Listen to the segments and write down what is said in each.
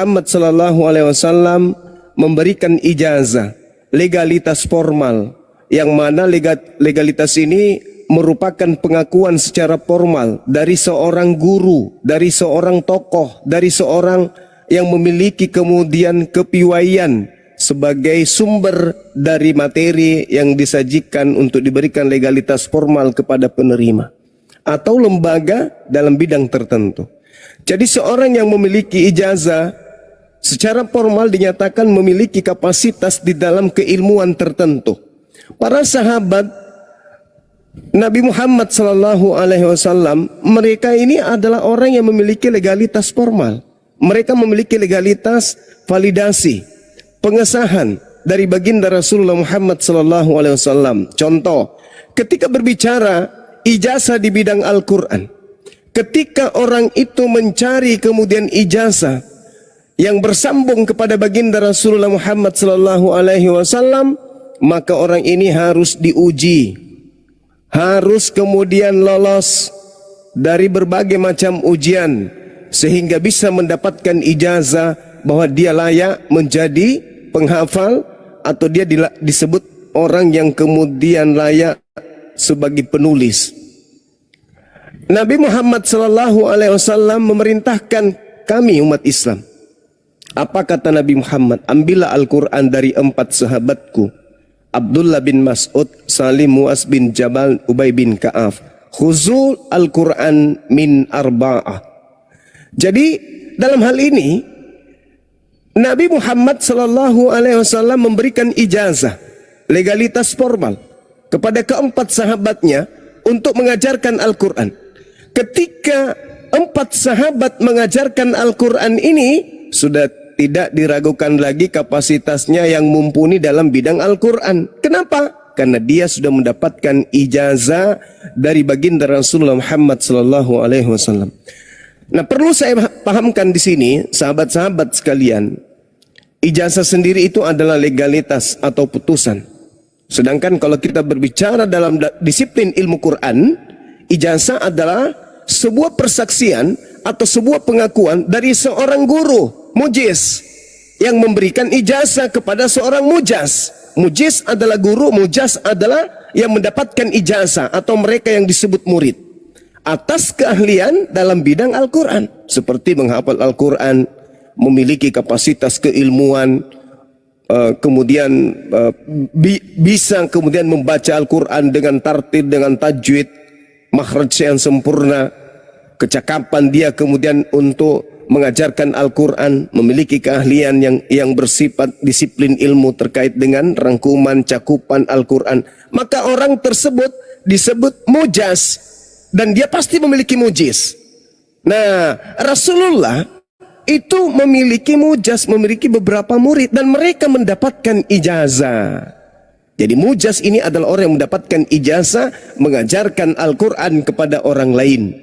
Muhammad Sallallahu Alaihi Wasallam memberikan ijazah, legalitas formal, yang mana legalitas ini merupakan pengakuan secara formal dari seorang guru, dari seorang tokoh, dari seorang yang memiliki kemudian kepiawaian sebagai sumber dari materi yang disajikan untuk diberikan legalitas formal kepada penerima atau lembaga dalam bidang tertentu. Jadi seorang yang memiliki ijazah secara formal dinyatakan memiliki kapasitas di dalam keilmuan tertentu. Para sahabat Nabi Muhammad Sallallahu Alaihi Wasallam, mereka ini adalah orang yang memiliki legalitas formal. Mereka memiliki legalitas validasi, pengesahan dari baginda Rasulullah Muhammad Sallallahu Alaihi Wasallam. Contoh, ketika berbicara ijazah di bidang Al-Quran, ketika orang itu mencari kemudian ijazah yang bersambung kepada baginda Rasulullah Muhammad Sallallahu Alaihi Wasallam, maka orang ini harus diuji, harus kemudian lolos dari berbagai macam ujian sehingga bisa mendapatkan ijazah bahwa dia layak menjadi penghafal atau dia disebut orang yang kemudian layak sebagai penulis. Nabi Muhammad Sallallahu Alaihi Wasallam memerintahkan kami umat Islam. Apa kata Nabi Muhammad? Ambillah Al-Quran dari 4 sahabatku, Abdullah bin Mas'ud, Salim, Mu'az bin Jabal, Ubay bin Ka'af. Khuzul Al-Quran min arba'ah. Jadi dalam hal ini Nabi Muhammad Sallallahu Alaihi Wasallam memberikan ijazah, legalitas formal kepada keempat sahabatnya untuk mengajarkan Al-Quran. Ketika 4 sahabat mengajarkan Al-Quran ini, sudah tidak diragukan lagi kapasitasnya yang mumpuni dalam bidang Al-Quran. Kenapa? Karena dia sudah mendapatkan ijazah dari baginda Rasulullah Muhammad Sallallahu Alaihi Wasallam. Nah, perlu saya pahamkan di sini, sahabat-sahabat sekalian, ijazah sendiri itu adalah legalitas atau putusan. Sedangkan kalau kita berbicara dalam disiplin ilmu Quran, ijazah adalah sebuah persaksian atau sebuah pengakuan dari seorang guru, mujiz, yang memberikan ijazah kepada seorang mujaz. Mujiz adalah guru, mujaz adalah yang mendapatkan ijazah atau mereka yang disebut murid atas keahlian dalam bidang Al-Quran, seperti menghafal Al-Quran, memiliki kapasitas keilmuan, kemudian bisa kemudian membaca Al-Quran dengan tartil, dengan tajwid, makhraj yang sempurna, kecakapan dia kemudian untuk mengajarkan Al-Quran, memiliki keahlian yang bersifat disiplin ilmu terkait dengan rangkuman cakupan Al-Quran, maka orang tersebut disebut mujaz dan dia pasti memiliki mujiz. Nah, Rasulullah itu memiliki mujaz, memiliki beberapa murid dan mereka mendapatkan ijazah. Jadi mujaz ini adalah orang yang mendapatkan ijazah mengajarkan Al-Quran kepada orang lain.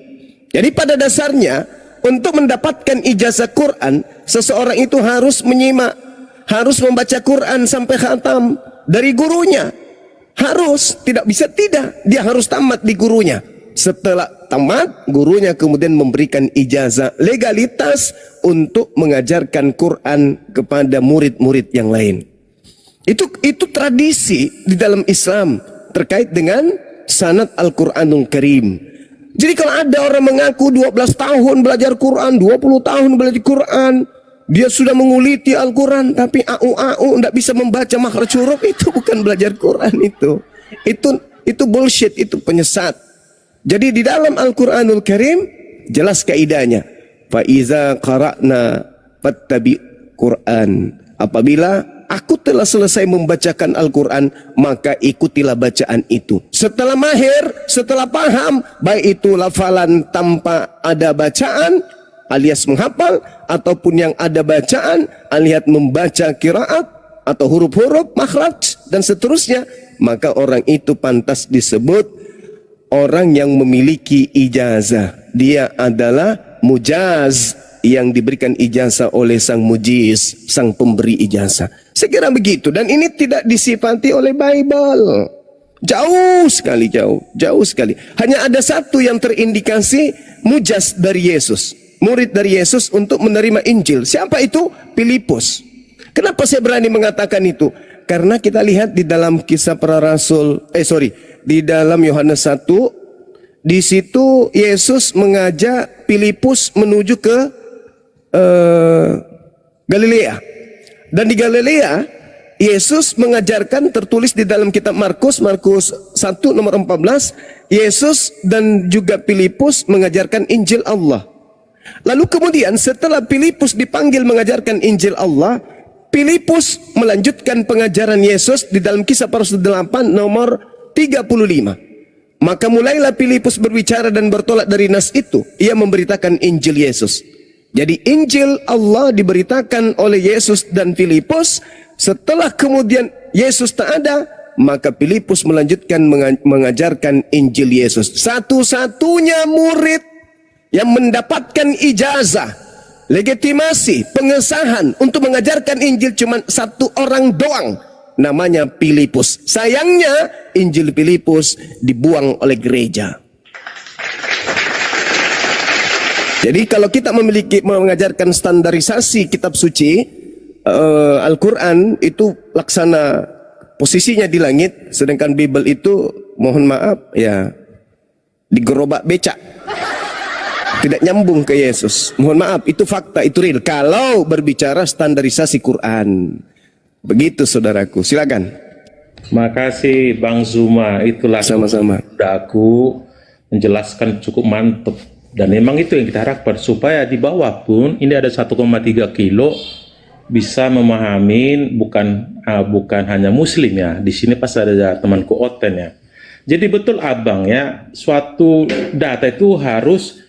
Jadi pada dasarnya untuk mendapatkan ijazah Quran, seseorang itu harus menyimak, harus membaca Quran sampai khatam dari gurunya. Harus, tidak bisa tidak, dia harus tamat di gurunya. Setelah tamat, gurunya kemudian memberikan ijazah legalitas untuk mengajarkan Quran kepada murid-murid yang lain. Itu tradisi di dalam Islam terkait dengan sanad Al-Quranul Karim. Jadi kalau ada orang mengaku 12 tahun belajar Quran, 20 tahun belajar Quran, dia sudah menguliti Al-Quran, tapi tidak bisa membaca makhraj huruf, itu bukan belajar Quran itu. Itu bullshit, itu penyesat. Jadi di dalam Al-Quranul Karim jelas kaidahnya. Fa iza qara'na fattabi Quran. Apabila aku telah selesai membacakan Al-Quran, maka ikutilah bacaan itu. Setelah mahir, setelah paham, baik itu lafalan tanpa ada bacaan alias menghafal, ataupun yang ada bacaan alias membaca qiraat atau huruf-huruf, makhraj dan seterusnya, maka orang itu pantas disebut orang yang memiliki ijazah. Dia adalah mujaz yang diberikan ijazah oleh sang mujiz, sang pemberi ijazah. Saya kira begitu, dan ini tidak disifati oleh Bible. Jauh sekali, jauh sekali. Hanya ada satu yang terindikasi mujaz dari Yesus. murid dari Yesus untuk menerima Injil. Siapa itu? Filipus. Kenapa saya berani mengatakan itu? Karena kita lihat di dalam Kisah Para Rasul, di dalam Yohanes 1, di situ Yesus mengajak Filipus menuju ke Galilea. Dan di Galilea, Yesus mengajarkan, tertulis di dalam kitab Markus 1 nomor 14, Yesus dan juga Filipus mengajarkan Injil Allah. Lalu kemudian setelah Filipus dipanggil mengajarkan Injil Allah, Filipus melanjutkan pengajaran Yesus di dalam Kisah Para Rasul 8 nomor 35. Maka mulailah Filipus berbicara dan bertolak dari nas itu. Ia memberitakan Injil Yesus. Jadi Injil Allah diberitakan oleh Yesus dan Filipus. Setelah kemudian Yesus tak ada, maka Filipus melanjutkan mengajarkan Injil Yesus. Satu-satunya murid yang mendapatkan ijazah, legitimasi, pengesahan untuk mengajarkan Injil cuma satu orang doang, namanya Filipus. Sayangnya Injil Filipus dibuang oleh gereja. Jadi kalau kita mengajarkan standarisasi kitab suci, Al-Quran itu laksana posisinya di langit, sedangkan Bible itu mohon maaf ya di gerobak becak, tidak nyambung ke Yesus. Mohon maaf, itu fakta, itu real. Kalau berbicara standarisasi Quran, begitu saudaraku. Silakan. Makasih Bang Zuma, itulah Sama-sama. sudah aku menjelaskan cukup mantap. Dan memang itu yang kita harapkan, supaya di bawah pun ini ada 1,3 kilo bisa memahami, bukan hanya muslim ya. Di sini pasti ada temanku Oten ya. Jadi betul abang ya, suatu data itu harus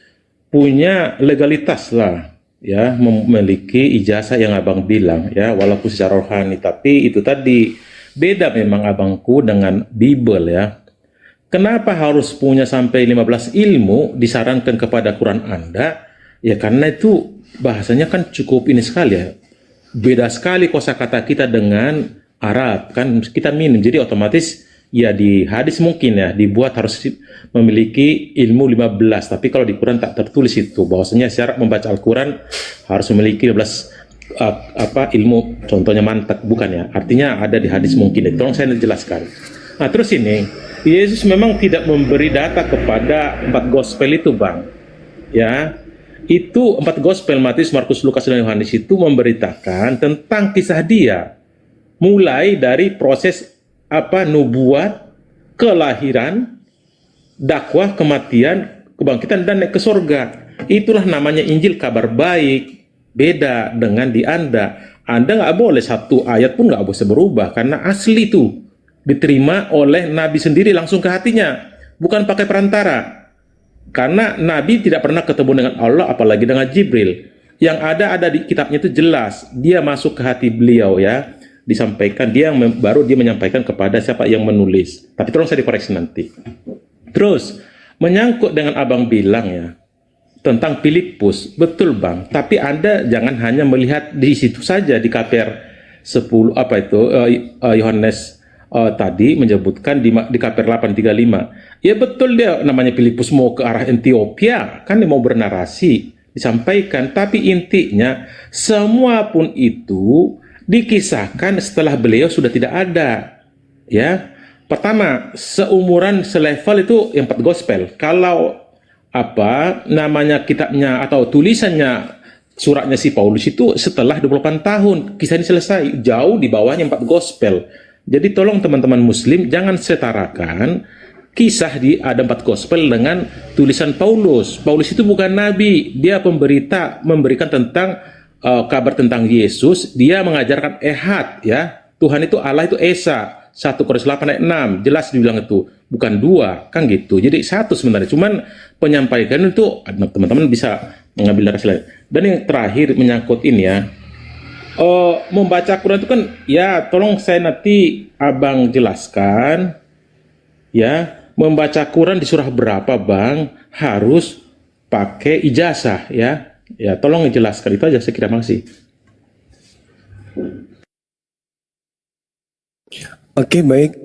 punya legalitas lah ya, memiliki ijazah yang abang bilang ya, walaupun secara rohani. Tapi itu tadi beda memang abangku dengan Bible ya. Kenapa harus punya sampai 15 ilmu disarankan kepada Quran Anda? Ya karena itu bahasanya kan cukup ini sekali ya. Beda sekali kosakata kita dengan Arab, kan kita minim, jadi otomatis ya di hadis mungkin ya dibuat harus memiliki ilmu 15, tapi kalau di Quran tak tertulis itu, bahwasanya syarat membaca Al-Quran harus memiliki 15 ilmu, contohnya mantak, bukan ya, artinya ada di hadis mungkin. Tolong saya jelaskan. Nah terus ini, Yesus memang tidak memberi data kepada 4 gospel itu bang ya. Itu 4 gospel, Matius, Markus, Lukas, dan Yohanes itu memberitakan tentang kisah dia. Mulai dari proses nubuat, kelahiran, dakwah, kematian, kebangkitan, dan naik ke surga. Itulah namanya Injil, kabar baik. Beda dengan di Anda. Anda nggak boleh satu ayat pun nggak boleh berubah, karena asli itu diterima oleh Nabi sendiri langsung ke hatinya. Bukan pakai perantara. Karena Nabi tidak pernah ketemu dengan Allah, apalagi dengan Jibril. Yang ada di kitabnya itu jelas. Dia masuk ke hati beliau ya. Disampaikan, baru dia menyampaikan kepada siapa yang menulis. Tapi tolong saya dikoreksi nanti. Terus, menyangkut dengan abang bilang ya, tentang Filipus. Betul bang, tapi Anda jangan hanya melihat di situ saja, di KPR 10, Yohanes tadi menyebutkan di KPR 8:35. Ya betul, dia namanya Filipus mau ke arah Ethiopia, kan dia mau bernarasi, disampaikan. Tapi intinya semua pun itu dikisahkan setelah beliau sudah tidak ada. Ya, pertama seumuran selevel itu yang 4 gospel. Kalau namanya kitabnya atau tulisannya suratnya si Paulus itu setelah 28 tahun kisah ini selesai, jauh di bawahnya 4 gospel. Jadi tolong teman-teman muslim jangan setarakan kisah di ada 4 gospel dengan tulisan Paulus. Paulus itu bukan nabi, dia pemberita, memberikan tentang kabar tentang Yesus. Dia mengajarkan ehad ya, Tuhan itu Allah itu Esa, 1 Korintus 8 ayat 6 jelas dibilang itu, bukan 2 kan gitu. Jadi satu sebenarnya, cuman penyampaikan itu teman-teman bisa mengambil dari lain. Dan yang terakhir menyangkut ini ya, membaca Quran itu kan ya, tolong saya nanti abang jelaskan ya, membaca Quran di surah berapa bang harus pakai ijazah ya. Ya tolong jelaskan itu aja, saya kira. Makasih. Oke, baik.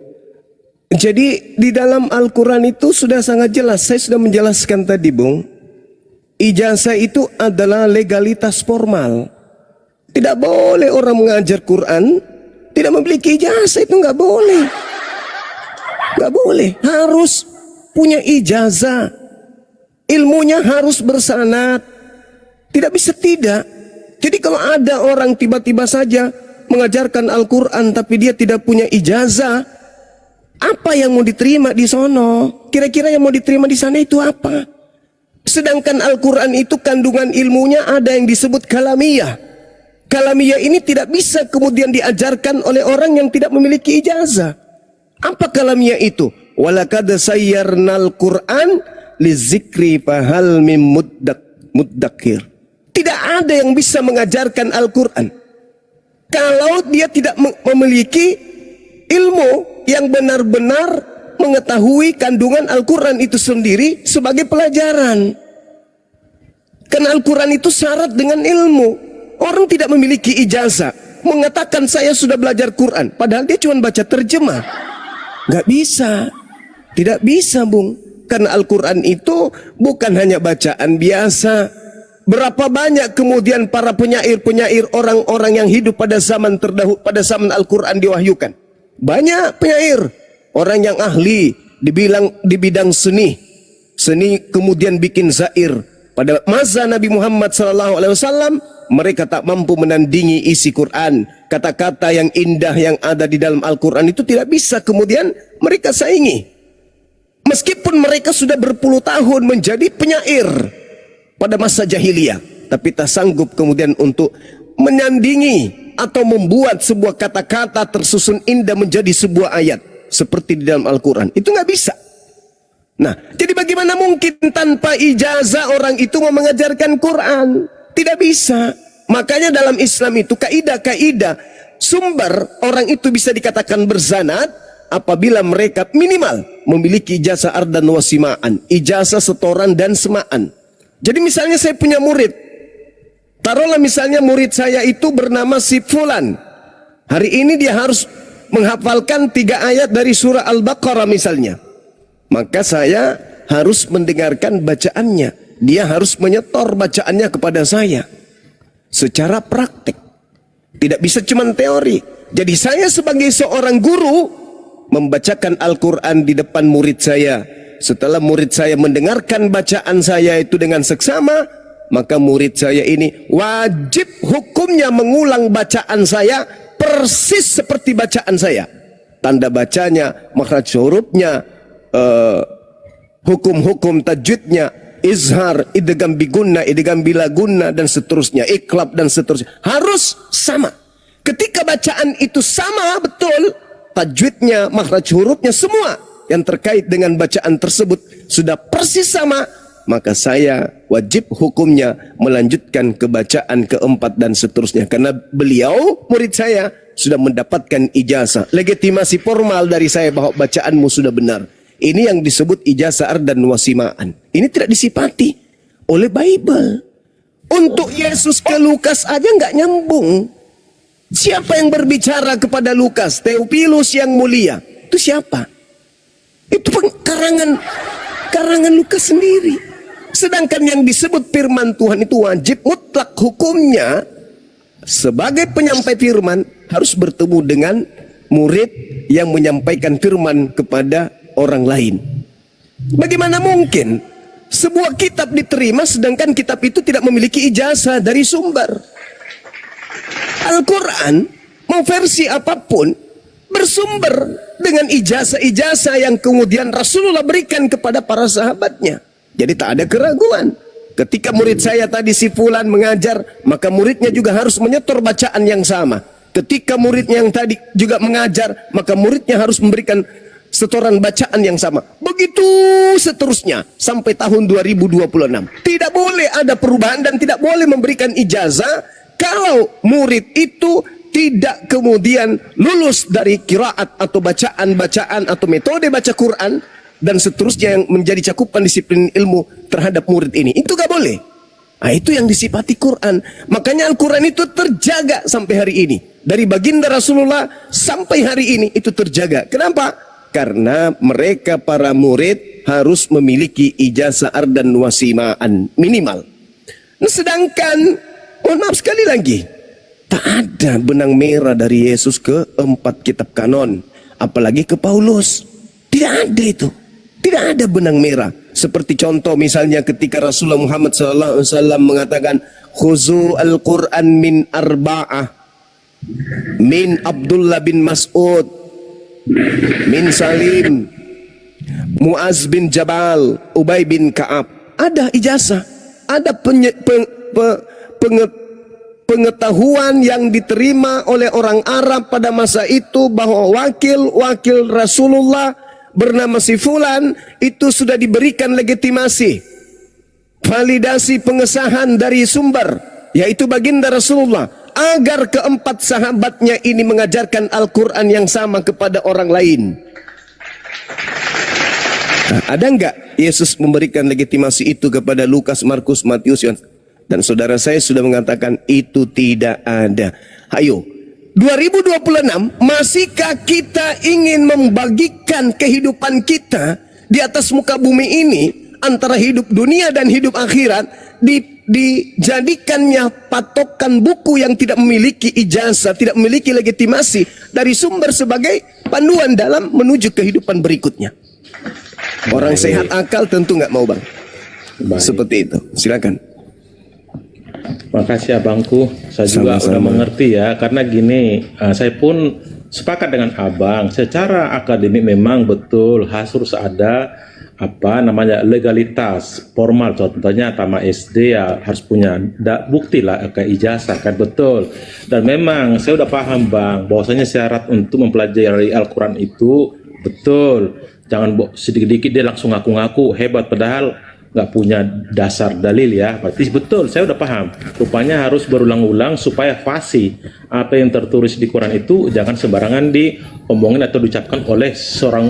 Jadi di dalam Al-Quran itu sudah sangat jelas. Saya sudah menjelaskan tadi, Bung. Ijazah itu adalah legalitas formal. Tidak boleh orang mengajar Quran tidak memiliki ijazah, itu nggak boleh. Nggak boleh, harus punya ijazah. Ilmunya harus bersanad. Tidak bisa tidak. Jadi kalau ada orang tiba-tiba saja mengajarkan Al-Quran tapi dia tidak punya ijazah, apa yang mau diterima di sono? Kira-kira yang mau diterima di sana itu apa? Sedangkan Al-Quran itu kandungan ilmunya ada yang disebut kalamiyah. Kalamiyah ini tidak bisa kemudian diajarkan oleh orang yang tidak memiliki ijazah. Apa kalamiyah itu? Walaqad sayyarnal Qur'an lizikri fahal mim muddakir. Tidak ada yang bisa mengajarkan Al-Quran kalau dia tidak memiliki ilmu yang benar-benar mengetahui kandungan Al-Quran itu sendiri sebagai pelajaran. Karena Al-Quran itu syarat dengan ilmu. Orang tidak memiliki ijazah mengatakan saya sudah belajar Quran, padahal dia cuma baca terjemah. Nggak bisa. Tidak bisa, Bung. Karena Al-Quran itu bukan hanya bacaan biasa. Berapa banyak kemudian para penyair-penyair, orang-orang yang hidup pada zaman terdahulu, pada zaman Al-Quran diwahyukan. Banyak penyair, orang yang ahli di bidang seni. Seni kemudian bikin syair. Pada masa Nabi Muhammad SAW, mereka tak mampu menandingi isi Quran. Kata-kata yang indah yang ada di dalam Al-Quran itu tidak bisa kemudian mereka saingi. Meskipun mereka sudah berpuluh tahun menjadi penyair pada masa jahiliyah, tapi tak sanggup kemudian untuk menyandingi atau membuat sebuah kata-kata tersusun indah menjadi sebuah ayat seperti di dalam Al-Quran. Itu nggak bisa. Nah, jadi bagaimana mungkin tanpa ijazah orang itu mau mengajarkan Quran? Tidak bisa. Makanya dalam Islam itu kaidah-kaidah sumber orang itu bisa dikatakan bersanad apabila mereka minimal memiliki ijazah ardan wasimaan, ijazah setoran dan semaan. Jadi misalnya saya punya murid, taruhlah misalnya murid saya itu bernama si Fulan. Hari ini dia harus menghafalkan 3 ayat dari surah Al-Baqarah misalnya. Maka saya harus mendengarkan bacaannya. Dia harus menyetor bacaannya kepada saya secara praktek. Tidak bisa cuma teori. Jadi saya sebagai seorang guru membacakan Al-Quran di depan murid saya. Setelah murid saya mendengarkan bacaan saya itu dengan seksama, maka murid saya ini wajib hukumnya mengulang bacaan saya persis seperti bacaan saya. Tanda bacanya, makhraj hurufnya, hukum-hukum tajwidnya, izhar, idgham bigunna, idgham bila gunna dan seterusnya, iqlab dan seterusnya harus sama. Ketika bacaan itu sama betul, tajwidnya, makhraj hurufnya, semua yang terkait dengan bacaan tersebut sudah persis sama, maka saya wajib hukumnya melanjutkan ke bacaan keempat dan seterusnya. Karena beliau, murid saya, sudah mendapatkan ijazah, legitimasi formal dari saya bahwa bacaanmu sudah benar. Ini yang disebut ijazah ardan wasimaan. Ini tidak disifati oleh Bible. Untuk Yesus ke Lukas aja nggak nyambung. Siapa yang berbicara kepada Lukas? Theophilus yang mulia. Itu siapa? Itu karangan Lukas sendiri. Sedangkan yang disebut firman Tuhan itu wajib mutlak hukumnya. Sebagai penyampai firman harus bertemu dengan murid yang menyampaikan firman kepada orang lain. Bagaimana mungkin sebuah kitab diterima sedangkan kitab itu tidak memiliki ijazah dari sumber? Al-Quran mau versi apapun bersumber dengan ijazah-ijazah yang kemudian Rasulullah berikan kepada para sahabatnya. Jadi tak ada keraguan. Ketika murid saya tadi si Fulan mengajar, maka muridnya juga harus menyetor bacaan yang sama. Ketika muridnya yang tadi juga mengajar, maka muridnya harus memberikan setoran bacaan yang sama. Begitu seterusnya sampai tahun 2026. Tidak boleh ada perubahan dan tidak boleh memberikan ijazah kalau murid itu tidak kemudian lulus dari qiraat atau bacaan-bacaan atau metode baca Quran dan seterusnya yang menjadi cakupan disiplin ilmu terhadap murid ini. Itu gak boleh. Nah, itu yang disifati Quran. Makanya Al-Quran itu terjaga sampai hari ini. Dari baginda Rasulullah sampai hari ini itu terjaga. Kenapa? karena mereka para murid harus memiliki ijazah ardan wasimaan minimal. Nah, sedangkan mohon maaf sekali lagi, tak ada benang merah dari Yesus ke 4 kitab kanon, apalagi ke Paulus. Tidak ada itu. Tidak ada benang merah. Seperti contoh misalnya ketika Rasulullah Muhammad SAW mengatakan, khuzu al-Quran min arba'ah, min Abdullah bin Mas'ud, min Salim, Muaz bin Jabal, Ubay bin Ka'ab. Ada ijazah, ada pengetahuan yang diterima oleh orang Arab pada masa itu bahwa wakil Rasulullah bernama si Fulan itu sudah diberikan legitimasi, validasi pengesahan dari sumber, yaitu baginda Rasulullah, agar keempat sahabatnya ini mengajarkan Al-Quran yang sama kepada orang lain. Nah, ada enggak Yesus memberikan legitimasi itu kepada Lukas, Markus, Matius, Yohanes? Dan saudara saya sudah mengatakan itu tidak ada. Ayo, 2026, masihkah kita ingin membagikan kehidupan kita di atas muka bumi ini antara hidup dunia dan hidup akhirat, dijadikannya patokan buku yang tidak memiliki ijazah, tidak memiliki legitimasi dari sumber sebagai panduan dalam menuju kehidupan berikutnya? Orang sehat akal tentu nggak mau, Bang. Seperti itu. Silakan. Makasih abangku, saya juga udah mengerti ya, karena gini, saya pun sepakat dengan abang. Secara akademik memang betul harus ada legalitas formal, contohnya tamat SD ya harus punya bukti lah kayak ijazah kan, betul. Dan memang saya udah paham bang, bahwasanya syarat untuk mempelajari Al-Quran itu betul. Jangan sedikit-sedikit dia langsung ngaku-ngaku hebat padahal nggak punya dasar dalil ya. Berarti betul, saya udah paham. Rupanya harus berulang-ulang supaya fasih apa yang tertulis di Quran itu jangan sembarangan diomongin atau diucapkan oleh seorang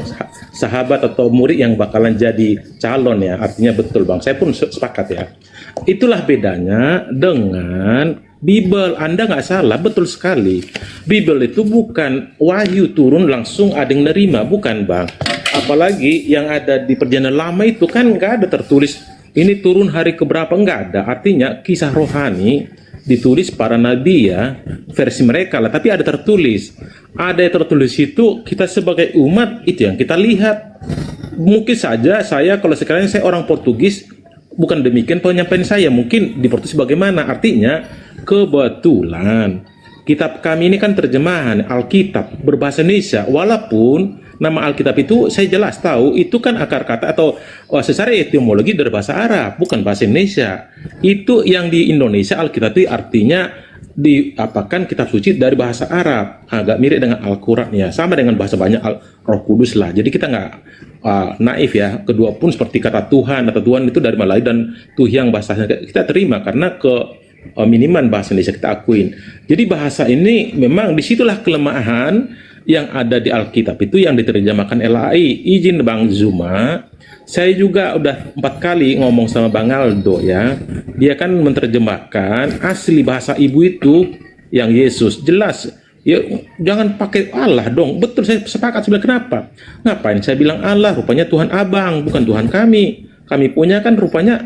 sahabat atau murid yang bakalan jadi calon ya. Artinya betul bang, saya pun sepakat ya. Itulah bedanya dengan Bible. Anda nggak salah, betul sekali. Bible itu bukan wahyu turun langsung ada yang nerima, bukan bang. Apalagi yang ada di perjanjian lama itu kan nggak ada tertulis ini turun hari keberapa, nggak ada. Artinya kisah rohani ditulis para nabi ya, versi mereka lah, tapi ada tertulis. Ada yang tertulis itu kita sebagai umat itu yang kita lihat. Mungkin saja saya kalau sekarang saya orang Portugis, bukan demikian penyampaian saya, mungkin di Portugis bagaimana. Artinya kebetulan kitab kami ini kan terjemahan Alkitab berbahasa Indonesia, walaupun nama Alkitab itu saya jelas tahu itu kan akar kata atau secara etimologi dari bahasa Arab, bukan bahasa Indonesia. Itu yang di Indonesia Alkitab itu artinya diapakan kitab suci dari bahasa Arab, agak mirip dengan Al-Quran ya, sama dengan bahasa banyak Roh Kudus lah. Jadi kita nggak naif ya. Kedua pun seperti kata Tuhan atau Tuhan itu dari Melayu dan Tuhyang bahasanya kita terima karena miniman bahasa Indonesia kita akuin. Jadi bahasa ini memang disitulah kelemahan yang ada di Alkitab itu yang diterjemahkan LAI. Izin Bang Zuma, saya juga udah 4 kali ngomong sama Bang Aldo ya. Dia kan menerjemahkan asli bahasa ibu itu yang Yesus. Jelas, ya jangan pakai Allah dong. Betul, saya sepakat. Sebenarnya kenapa? Ngapain saya bilang Allah? Rupanya Tuhan abang, bukan Tuhan kami. Kami punya kan rupanya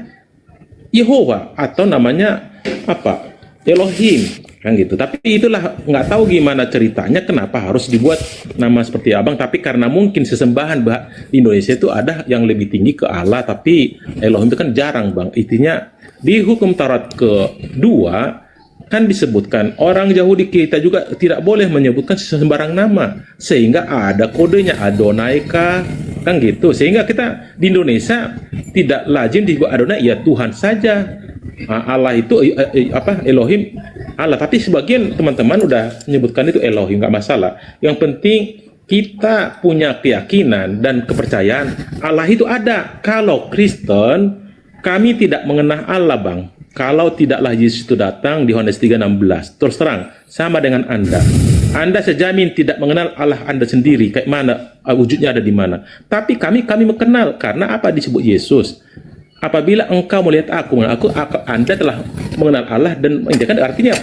Yehova atau namanya apa? Elohim. Kan gitu. Tapi itulah nggak tahu gimana ceritanya kenapa harus dibuat nama seperti abang, tapi karena mungkin sesembahan di Indonesia itu ada yang lebih tinggi ke Allah, tapi Elohim itu kan jarang bang. Intinya di hukum Taurat kedua kan disebutkan orang Yahudi kita juga tidak boleh menyebutkan sembarang nama, sehingga ada kodenya Adonai kah, kan gitu. Sehingga kita di Indonesia tidak lazim disebut Adonai, ya Tuhan saja. Allah itu Elohim Allah, tapi sebagian teman-teman udah menyebutkan itu Elohim, nggak masalah. Yang penting kita punya keyakinan dan kepercayaan Allah itu ada. Kalau Kristen, kami tidak mengenal Allah bang. Kalau tidaklah Yesus itu datang di Yohanes 3:16, terus terang sama dengan Anda. Anda sejamin tidak mengenal Allah Anda sendiri, kayak mana wujudnya ada di mana. Tapi kami mengenal karena apa disebut Yesus. Apabila engkau melihat aku, Anda telah mengenal Allah dan kan artinya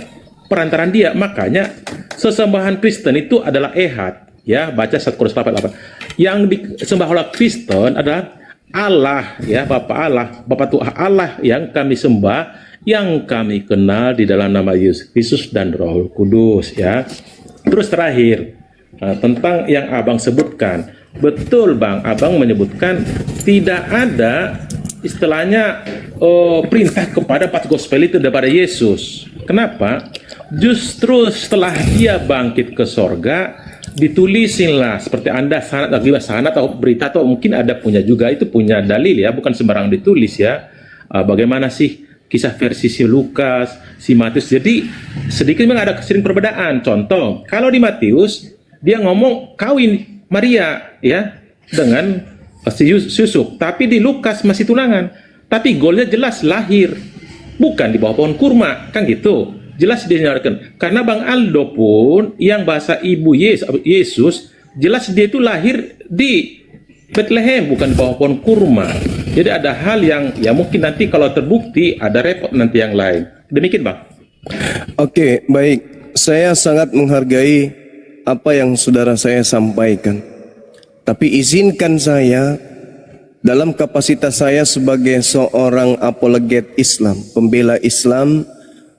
perantaran Dia. Makanya sesembahan Kristen itu adalah ehad, ya baca 1 Korintus 8:8. Yang disembah oleh Kristen adalah Allah, ya, Bapa Tuhan Allah yang kami sembah, yang kami kenal di dalam nama Yesus Kristus dan Roh Kudus, ya. Terus terakhir, tentang yang Abang sebutkan, betul Bang, Abang menyebutkan tidak ada istilahnya perintah kepada Pat Gospel itu daripada Yesus. Kenapa? Justru setelah dia bangkit ke sorga, ditulisinlah seperti Anda sanad atau berita, atau mungkin ada punya juga, itu punya dalil ya, bukan sembarang ditulis ya. Bagaimana sih kisah versi si Lukas, si Matius. Jadi sedikit memang ada sering perbedaan. Contoh, kalau di Matius dia ngomong kawin Maria ya dengan si Yusuf, tapi di Lukas masih tunangan. Tapi golnya jelas lahir, bukan di bawah pohon kurma, kan gitu. Jelas dinyatakan. Karena Bang Aldo pun yang bahasa ibu Yesus, jelas dia itu lahir di Bethlehem, bukan di bawah pohon kurma. Jadi ada hal yang ya mungkin nanti kalau terbukti ada repot nanti yang lain. Demikian Bang. Oke, baik. Saya sangat menghargai apa yang saudara saya sampaikan. Tapi izinkan saya dalam kapasitas saya sebagai seorang apologet Islam, pembela Islam,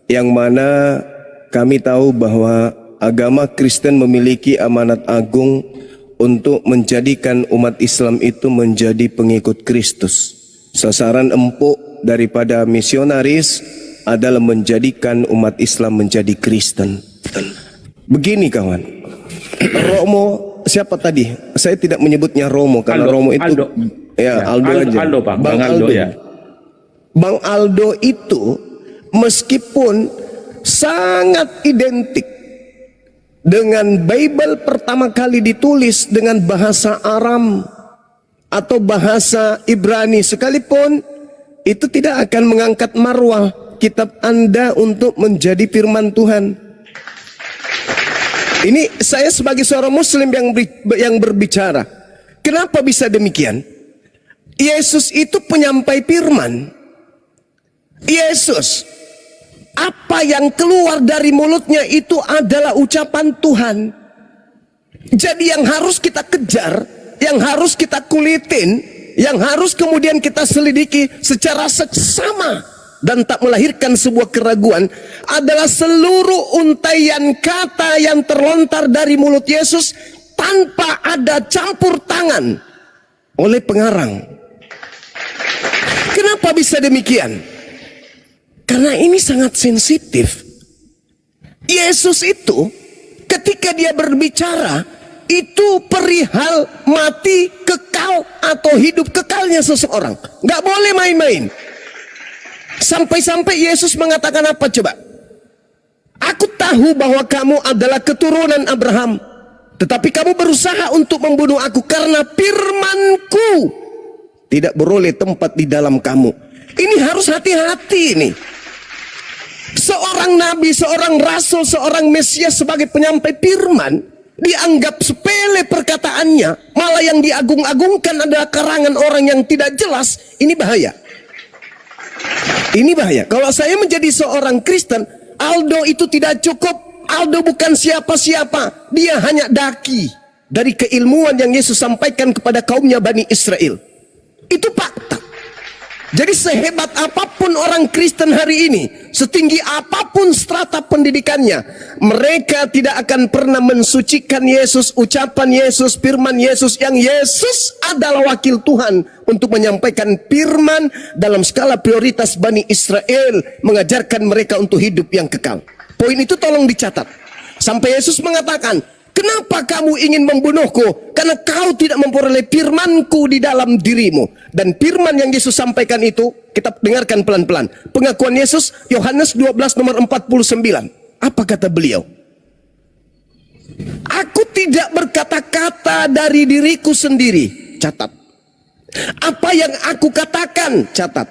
yang mana kami tahu bahwa agama Kristen memiliki amanat agung untuk menjadikan umat Islam itu menjadi pengikut Kristus. Sasaran empuk daripada misionaris adalah menjadikan umat Islam menjadi Kristen. Begini kawan, Romo siapa tadi? Saya tidak menyebutnya Romo karena Romo itu Aldo. Ya, Aldo aja. Aldo, Bang. Bang Aldo ya. Bang Aldo itu meskipun sangat identik dengan Bible pertama kali ditulis dengan bahasa Aram atau bahasa Ibrani sekalipun, itu tidak akan mengangkat marwah kitab Anda untuk menjadi firman Tuhan. Ini saya sebagai seorang Muslim yang berbicara. Kenapa bisa demikian? Yesus itu penyampai firman. Yesus, apa yang keluar dari mulutnya itu adalah ucapan Tuhan. Jadi yang harus kita kejar, yang harus kita kulitin, yang harus kemudian kita selidiki secara seksama dan tak melahirkan sebuah keraguan adalah seluruh untaian kata yang terlontar dari mulut Yesus tanpa ada campur tangan oleh pengarang. Kenapa bisa demikian? Karena ini sangat sensitif. Yesus itu ketika dia berbicara itu perihal mati kekal atau hidup kekalnya seseorang. Nggak boleh main-main. Sampai-sampai Yesus mengatakan apa coba? Aku tahu bahwa kamu adalah keturunan Abraham, tetapi kamu berusaha untuk membunuh aku karena firmanku tidak beroleh tempat di dalam kamu. Ini harus hati-hati ini. Seorang nabi, seorang rasul, seorang Mesias sebagai penyampai firman dianggap sepele perkataannya, malah yang diagung-agungkan adalah karangan orang yang tidak jelas. Ini bahaya. Ini bahaya. Kalau saya menjadi seorang Kristen, Aldo itu tidak cukup. Aldo bukan siapa-siapa. Dia hanya daki dari keilmuan yang Yesus sampaikan kepada kaumnya Bani Israel. Itu fakta. Jadi sehebat apapun orang Kristen hari ini, setinggi apapun strata pendidikannya, mereka tidak akan pernah mensucikan Yesus, ucapan Yesus, firman Yesus, yang Yesus adalah wakil Tuhan untuk menyampaikan firman dalam skala prioritas Bani Israel, mengajarkan mereka untuk hidup yang kekal. Poin itu tolong dicatat. Sampai Yesus mengatakan, kenapa kamu ingin membunuhku? Karena kau tidak memperoleh firmanku di dalam dirimu. Dan firman yang Yesus sampaikan itu, kita dengarkan pelan-pelan. Pengakuan Yesus, Yohanes 12 nomor 49. Apa kata beliau? Aku tidak berkata-kata dari diriku sendiri. Catat. Apa yang aku katakan, catat,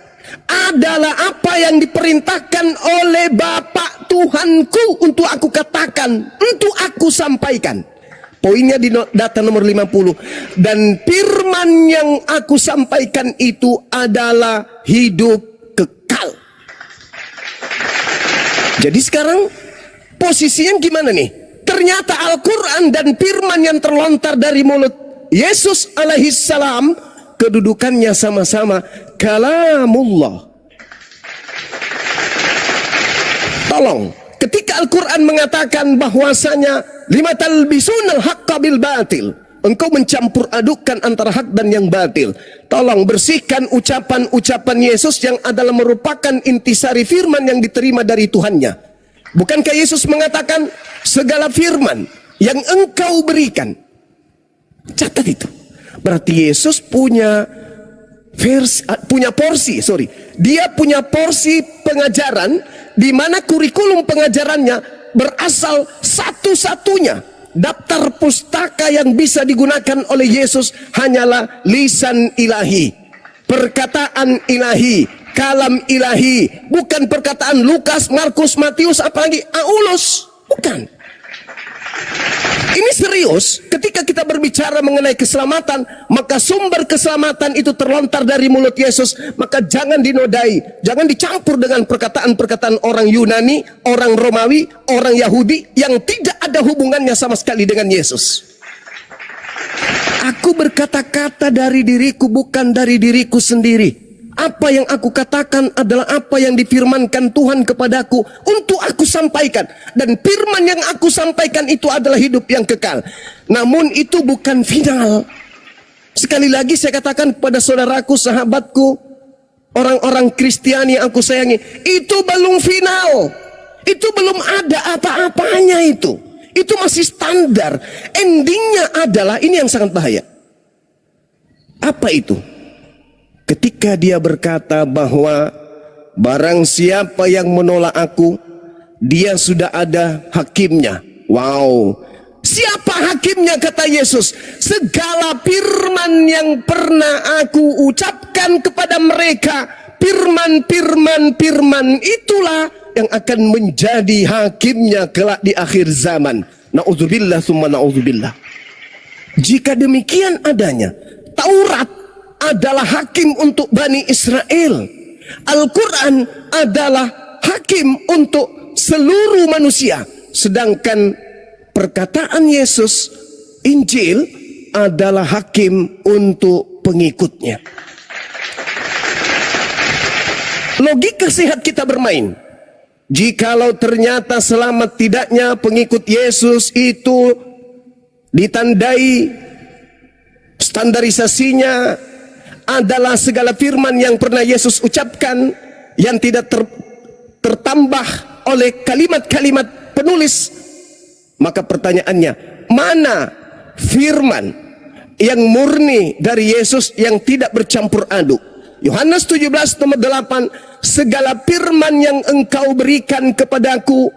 adalah apa yang diperintahkan oleh Bapa Tuhanku untuk aku katakan, untuk aku sampaikan. Poinnya di data nomor 50. Dan firman yang aku sampaikan itu adalah hidup kekal. Jadi sekarang posisinya gimana nih? Ternyata Al-Quran dan firman yang terlontar dari mulut Yesus alaihissalam kedudukannya sama-sama kalamullah. Tolong, ketika Al-Quran mengatakan bahwasanya lima talbisunal haqqa bil batil, engkau mencampur adukkan antara hak dan yang batil. Tolong bersihkan ucapan-ucapan Yesus yang adalah merupakan intisari firman yang diterima dari Tuhannya. Bukankah Yesus mengatakan segala firman yang engkau berikan? Catat itu. Berarti Yesus punya porsi. Dia punya porsi pengajaran di mana kurikulum pengajarannya berasal satu-satunya daftar pustaka yang bisa digunakan oleh Yesus hanyalah lisan ilahi, perkataan ilahi, kalam ilahi, bukan perkataan Lukas, Markus, Matius, apalagi Aulus, bukan. Ini serius. Ketika kita berbicara mengenai keselamatan, maka sumber keselamatan itu terlontar dari mulut Yesus. Maka jangan dinodai, jangan dicampur dengan perkataan-perkataan orang Yunani, orang Romawi, orang Yahudi yang tidak ada hubungannya sama sekali dengan Yesus. Aku berkata-kata dari diriku, bukan dari diriku sendiri. Apa yang aku katakan adalah apa yang difirmankan Tuhan kepadaku untuk aku sampaikan. Dan firman yang aku sampaikan itu adalah hidup yang kekal. Namun itu bukan final. Sekali lagi saya katakan kepada saudaraku, sahabatku, orang-orang Kristiani yang aku sayangi, itu belum final. Itu belum ada apa-apanya itu. Itu masih standar. Endingnya adalah, ini yang sangat bahaya. Apa itu? Ketika dia berkata bahwa barang siapa yang menolak aku, dia sudah ada hakimnya. Wow. Siapa hakimnya, kata Yesus? Segala firman yang pernah aku ucapkan kepada mereka, firman itulah yang akan menjadi hakimnya kelak di akhir zaman. Na'udzubillah summa na'udzubillah. Jika demikian adanya, Taurat adalah hakim untuk Bani Israel. Al-Quran adalah hakim untuk seluruh manusia. Sedangkan perkataan Yesus, Injil, adalah hakim untuk pengikutnya. Logika sehat kita bermain. Jikalau ternyata selamat tidaknya pengikut Yesus itu ditandai standarisasinya adalah segala firman yang pernah Yesus ucapkan yang tidak tertambah oleh kalimat-kalimat penulis, maka pertanyaannya, mana firman yang murni dari Yesus yang tidak bercampur aduk? Yohanes 17:8, segala firman yang engkau berikan kepadaku,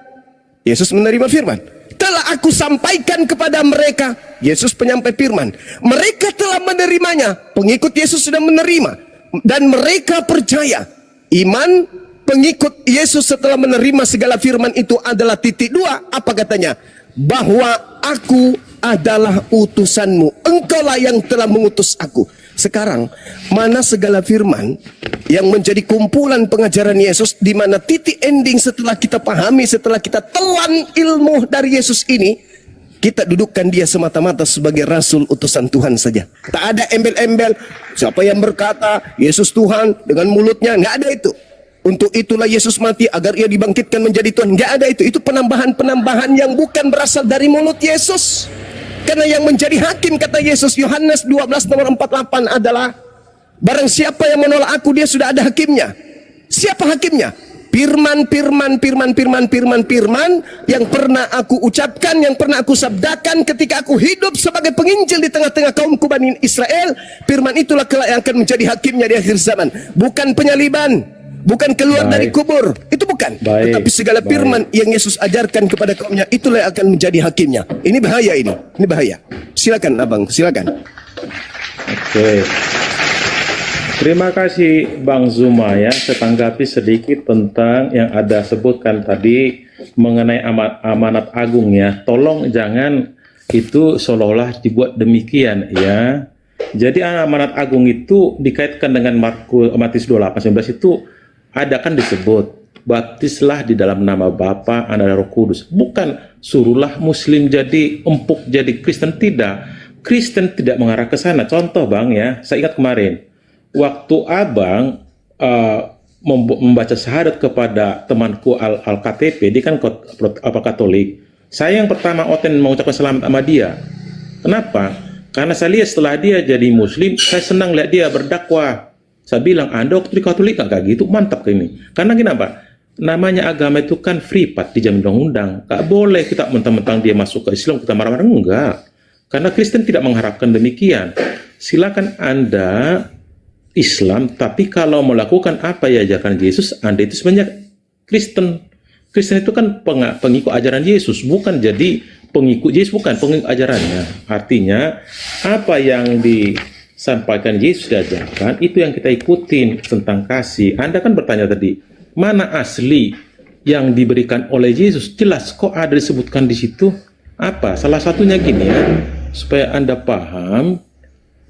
Yesus menerima firman, telah aku sampaikan kepada mereka. Yesus penyampai firman, mereka telah menerimanya. Pengikut Yesus sudah menerima dan mereka percaya. Iman pengikut Yesus setelah menerima segala firman itu adalah titik dua. Apa katanya? Bahwa aku adalah utusanmu, engkaulah yang telah mengutus aku. Sekarang, mana segala firman yang menjadi kumpulan pengajaran Yesus, di mana titik ending setelah kita pahami, setelah kita telan ilmu dari Yesus ini, kita dudukkan dia semata-mata sebagai rasul utusan Tuhan saja. Tak ada embel-embel, siapa yang berkata Yesus Tuhan dengan mulutnya, nggak ada itu. Untuk itulah Yesus mati agar ia dibangkitkan menjadi Tuhan. Nggak ada itu. Itu penambahan-penambahan yang bukan berasal dari mulut Yesus. Karena yang menjadi hakim, kata Yesus, Yohanes 12:48 adalah, barang siapa yang menolak aku, dia sudah ada hakimnya. Siapa hakimnya? Firman yang pernah aku ucapkan, yang pernah aku sabdakan ketika aku hidup sebagai penginjil di tengah-tengah kaumku Bani Israel. Firman itulah kelak yang akan menjadi hakimnya di akhir zaman. Bukan penyaliban, bukan keluar dari kubur, itu bukan. Tetapi segala firman yang Yesus ajarkan kepada kaumnya, itulah yang akan menjadi hakimnya. Ini bahaya ini bahaya. Silakan abang, silakan. Oke. Terima kasih Bang Zuma ya. Saya tanggapi sedikit tentang yang ada sebutkan tadi mengenai amanat agung ya. Tolong jangan itu seolah-olah dibuat demikian ya. Jadi amanat agung itu dikaitkan dengan Matius 28:19 itu ada kan disebut, baptislah di dalam nama Bapa, Anak dan Roh Kudus. Bukan suruhlah Muslim jadi empuk jadi Kristen, tidak. Kristen tidak mengarah ke sana. Contoh Bang ya, saya ingat kemarin waktu Abang membaca syahadat kepada temanku Al-KTP, dia kan Katolik. Saya yang pertama mengucapkan selamat sama dia. Kenapa? Karena saya lihat setelah dia jadi Muslim, saya senang lihat dia berdakwah. Saya bilang, Anda waktu di Katolik nggak gitu, mantap ke ini. Karena kenapa? Namanya agama itu kan free part, dijamin undang-undang. Nggak boleh kita mentang-mentang dia masuk ke Islam, kita marah-marah. Enggak. Karena Kristen tidak mengharapkan demikian. Silakan Anda Islam, tapi kalau melakukan apa yang diajarkan Yesus, Anda itu sebenarnya Kristen. Kristen itu kan pengikut ajaran Yesus, bukan jadi pengikut Yesus, bukan pengikut ajarannya. Artinya, apa yang disampaikan Yesus diajarkan, itu yang kita ikutin tentang kasih. Anda kan bertanya tadi, mana asli yang diberikan oleh Yesus? Jelas kok ada disebutkan di situ. Apa? Salah satunya gini ya, supaya Anda paham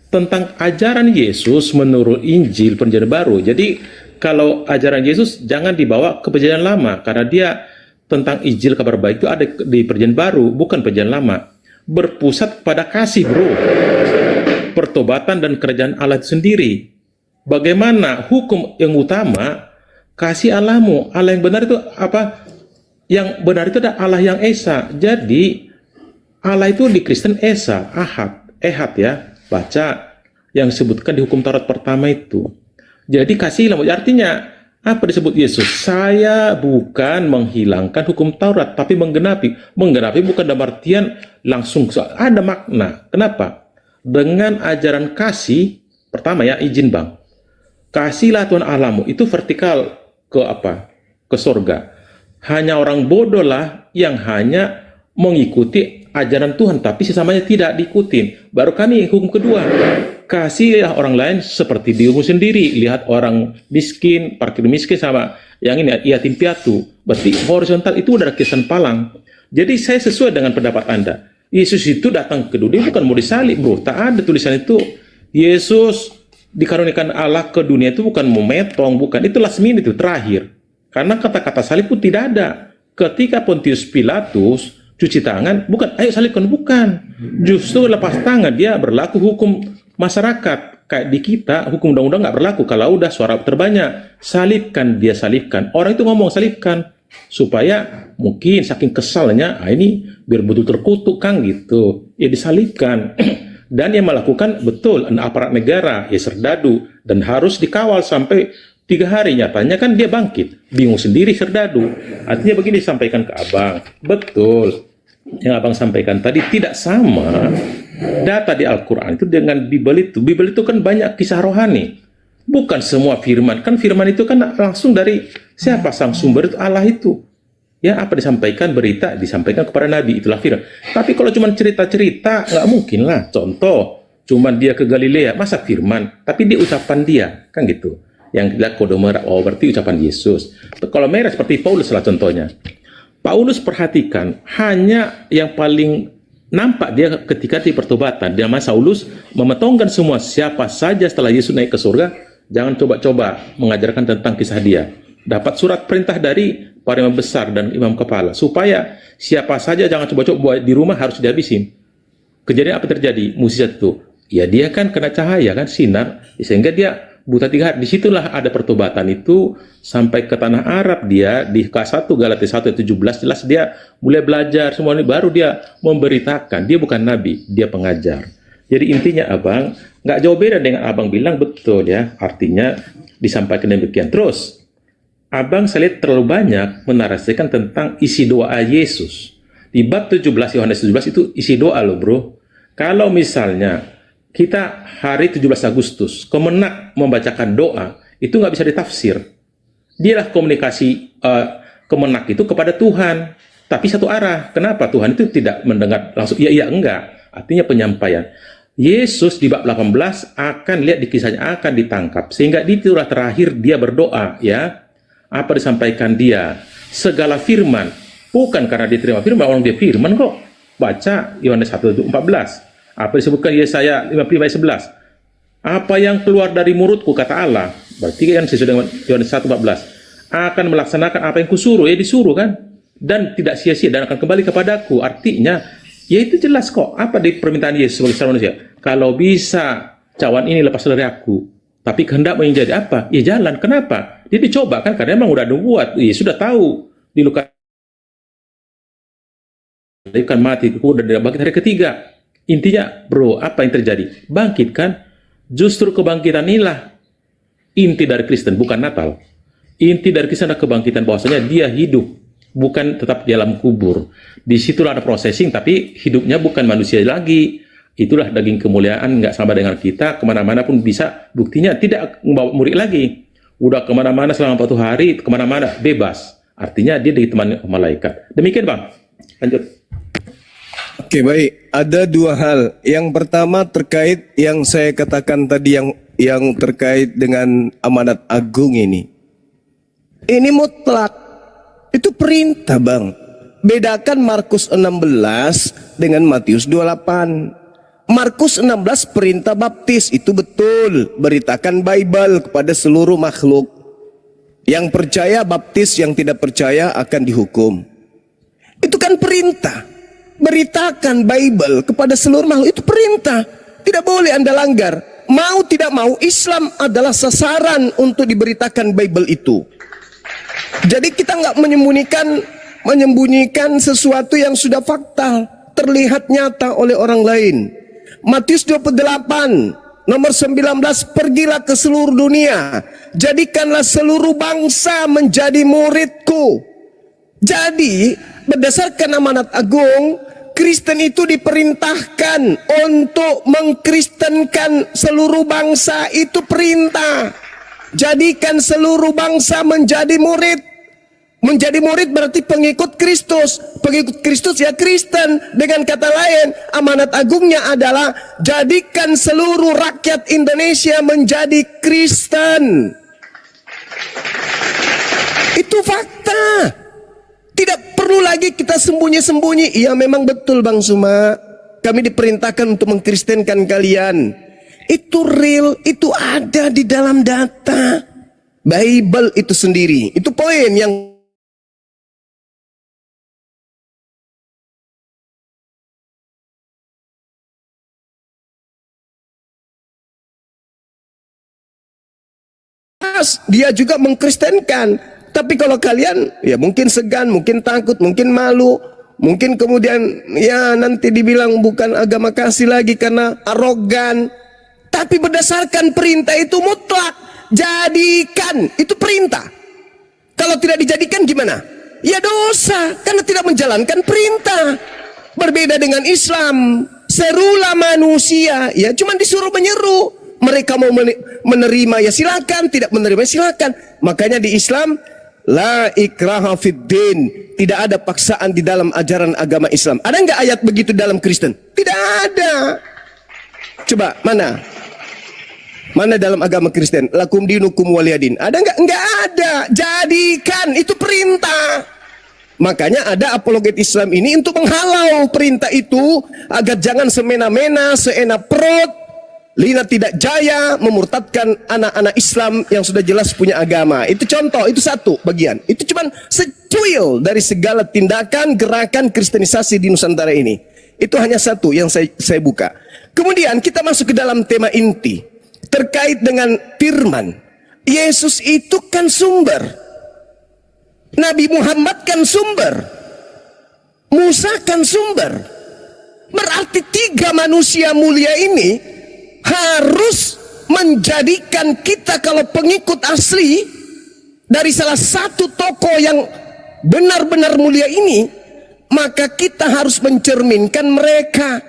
tentang ajaran Yesus menurut Injil Perjanjian Baru. Jadi kalau ajaran Yesus jangan dibawa ke Perjanjian Lama, karena dia tentang Injil kabar baik itu ada di Perjanjian Baru, bukan Perjanjian Lama. Berpusat pada kasih, bro. Pertobatan dan kerajaan Allah itu sendiri. Bagaimana hukum yang utama? Kasih Allahmu. Allah yang benar itu apa? Yang benar itu adalah Allah yang Esa. Jadi Allah itu di Kristen Esa, Ehad ya. Baca yang disebutkan di hukum Taurat pertama itu. Jadi kasihlah, artinya apa disebut Yesus? Saya bukan menghilangkan hukum Taurat, tapi menggenapi. Menggenapi bukan dalam artian langsung, ada makna. Kenapa? Dengan ajaran kasih, pertama ya, izin Bang. Kasihlah Tuhan Allahmu, itu vertikal ke apa? Ke surga. Hanya orang bodoh lah yang hanya mengikuti ajaran Tuhan, tapi sesamanya tidak diikutin. Baru kami hukum kedua, kasihlah orang lain seperti dirimu sendiri. Lihat orang miskin, parkir miskin sama yang ini yatim piatu. Berarti horizontal itu udah kisan palang. Jadi saya sesuai dengan pendapat Anda. Yesus itu datang ke dunia bukan mau disalib, bro. Tak ada tulisan itu. Yesus dikaruniakan Allah ke dunia itu bukan mau metong, bukan. Itu last minute, itu terakhir. Karena kata-kata salib pun tidak ada. Ketika Pontius Pilatus cuci tangan, bukan, ayo salibkan, bukan. Justru lepas tangan, dia berlaku hukum masyarakat. Kayak di kita, hukum undang-undang nggak berlaku. Kalau udah suara terbanyak, salibkan, dia salibkan. Orang itu ngomong salibkan. Supaya mungkin saking kesalnya, ini biar betul terkutuk kan gitu. Ya disalibkan. Dan yang melakukan, betul, aparat negara, ya serdadu. Dan harus dikawal sampai 3 hari. Nyatanya kan dia bangkit. Bingung sendiri serdadu. Artinya begini disampaikan ke Abang. Betul. Yang Abang sampaikan tadi tidak sama data di Al-Quran itu dengan Bible itu. Bible itu kan banyak kisah rohani. Bukan semua firman. Kan firman itu kan langsung dari siapa? Sang sumber itu Allah itu. Ya, apa disampaikan berita, disampaikan kepada Nabi. Itulah firman. Tapi kalau cuma cerita-cerita, nggak mungkin lah. Contoh, cuma dia ke Galilea. Masa firman? Tapi dia ucapan dia. Kan gitu. Yang kita kode merah, oh berarti ucapan Yesus. Kalau merah seperti Paulus lah contohnya. Paulus perhatikan, hanya yang paling nampak dia ketika di pertobatan. Dia masa Saulus memetongkan semua siapa saja setelah Yesus naik ke surga. Jangan coba-coba mengajarkan tentang kisah dia. Dapat surat perintah dari para imam besar dan imam kepala. Supaya siapa saja jangan coba-coba buat di rumah harus dihabisin. Kejadian apa terjadi? Mukjizat itu. Ya dia kan kena cahaya kan, sinar. Sehingga dia buta 3 hari. Disitulah ada pertobatan itu sampai ke tanah Arab. Dia di K1 Galatia 1:17 jelas dia mulai belajar semua ini, baru dia memberitakan. Dia bukan nabi, dia pengajar. Jadi intinya Abang nggak jauh beda dengan Abang bilang, betul ya. Artinya disampaikan demikian. Terus Abang saya lihat terlalu banyak menarasikan tentang isi doa Yesus. Di bab 17 Yohanes 17 itu isi doa loh bro. Kalau misalnya kita hari 17 Agustus, Kemenak membacakan doa, itu nggak bisa ditafsir. Dialah komunikasi Kemenak itu kepada Tuhan, tapi satu arah. Kenapa? Tuhan itu tidak mendengar langsung, iya, enggak. Artinya penyampaian. Yesus di bab 18 akan lihat di kisahnya akan ditangkap. Sehingga itulah terakhir dia berdoa, ya. Apa disampaikan dia? Segala firman. Bukan karena diterima firman, orang dia firman kok. Baca Yohanes 1:14. Apa disebutkan Yesaya 55:11? Apa yang keluar dari mulutku, kata Allah. Berarti kan sesuai dengan Yohanes 1:14. Akan melaksanakan apa yang kusuruh. Disuruh kan? Dan tidak sia-sia dan akan kembali kepadaku. Artinya Ya itu jelas kok. Apa di permintaan Yesus sebagai seorang manusia? Kalau bisa cawan ini lepas dari aku, tapi kehendak menjadi apa? Ya jalan. Kenapa? Dia dicoba kan karena emang udah buat. Ya sudah tahu di luka kan mati, udah bangkit hari ketiga. Intinya, bro, apa yang terjadi? Bangkit kan? Justru kebangkitan inilah inti dari Kristen, bukan Natal. Inti dari Kristen adalah kebangkitan, bahwasanya dia hidup, bukan tetap di dalam kubur. Disitulah ada processing, tapi hidupnya bukan manusia lagi. Itulah daging kemuliaan, nggak sama dengan kita, kemana-mana pun bisa. Buktinya tidak membawa murid lagi. Udah kemana-mana selama 40 hari, kemana-mana, bebas. Artinya dia ditemani malaikat. Demikian Bang, lanjut. Oke, baik. Ada dua hal. Yang pertama terkait yang saya katakan tadi yang terkait dengan amanat agung ini. Ini mutlak. Itu perintah, Bang. Bedakan Markus 16 dengan Matius 28. Markus 16 perintah baptis, itu betul. Beritakan Bible kepada seluruh makhluk. Yang percaya baptis, yang tidak percaya akan dihukum. Itu kan perintah. Beritakan Bible kepada seluruh makhluk, itu perintah. Tidak boleh Anda langgar. Mau tidak mau, Islam adalah sasaran untuk diberitakan Bible itu. Jadi kita nggak menyembunyikan sesuatu yang sudah fakta, terlihat nyata oleh orang lain. Matius 28 nomor 19, pergilah ke seluruh dunia, jadikanlah seluruh bangsa menjadi muridku. Jadi berdasarkan amanat agung, Kristen itu diperintahkan untuk mengkristenkan seluruh bangsa, itu perintah. Jadikan seluruh bangsa menjadi murid. Menjadi murid berarti pengikut Kristus. Pengikut Kristus ya Kristen. Dengan kata lain, amanat agungnya adalah jadikan seluruh rakyat Indonesia menjadi Kristen. Itu fakta. Tidak perlu lagi kita sembunyi-sembunyi. Iya memang betul Bang Suma, kami diperintahkan untuk mengkristenkan kalian. Itu real, itu ada di dalam data Bible itu sendiri. Itu poin yang dia juga mengkristenkan. Tapi kalau kalian ya mungkin segan, mungkin takut, mungkin malu, mungkin kemudian ya nanti dibilang bukan agama kasih lagi karena arogan. Tapi berdasarkan perintah itu mutlak, jadikan, itu perintah. Kalau tidak dijadikan gimana? Ya dosa, karena tidak menjalankan perintah. Berbeda dengan Islam, serulah manusia, ya cuman disuruh menyeru. Mereka mau menerima ya silakan, tidak menerima silakan. Makanya di Islam, la ikraha fiddin, tidak ada paksaan di dalam ajaran agama Islam. Ada nggak ayat begitu dalam Kristen? Tidak ada. Coba mana? Mana dalam agama Kristen? Lakum dinukum waliyadin. Ada nggak? Nggak ada. Jadikan, itu perintah. Makanya ada apologet Islam ini untuk menghalau perintah itu agar jangan semena-mena, seenak perut. Lina tidak jaya memurtadkan anak-anak Islam yang sudah jelas punya agama. Itu contoh, itu satu bagian. Itu cuma secuil dari segala tindakan gerakan kristenisasi di Nusantara ini. Itu hanya satu yang saya buka. Kemudian kita masuk ke dalam tema inti terkait dengan firman. Yesus itu kan sumber. Nabi Muhammad kan sumber. Musa kan sumber. Berarti tiga manusia mulia ini harus menjadikan kita kalau pengikut asli dari salah satu tokoh yang benar-benar mulia ini, maka kita harus mencerminkan mereka.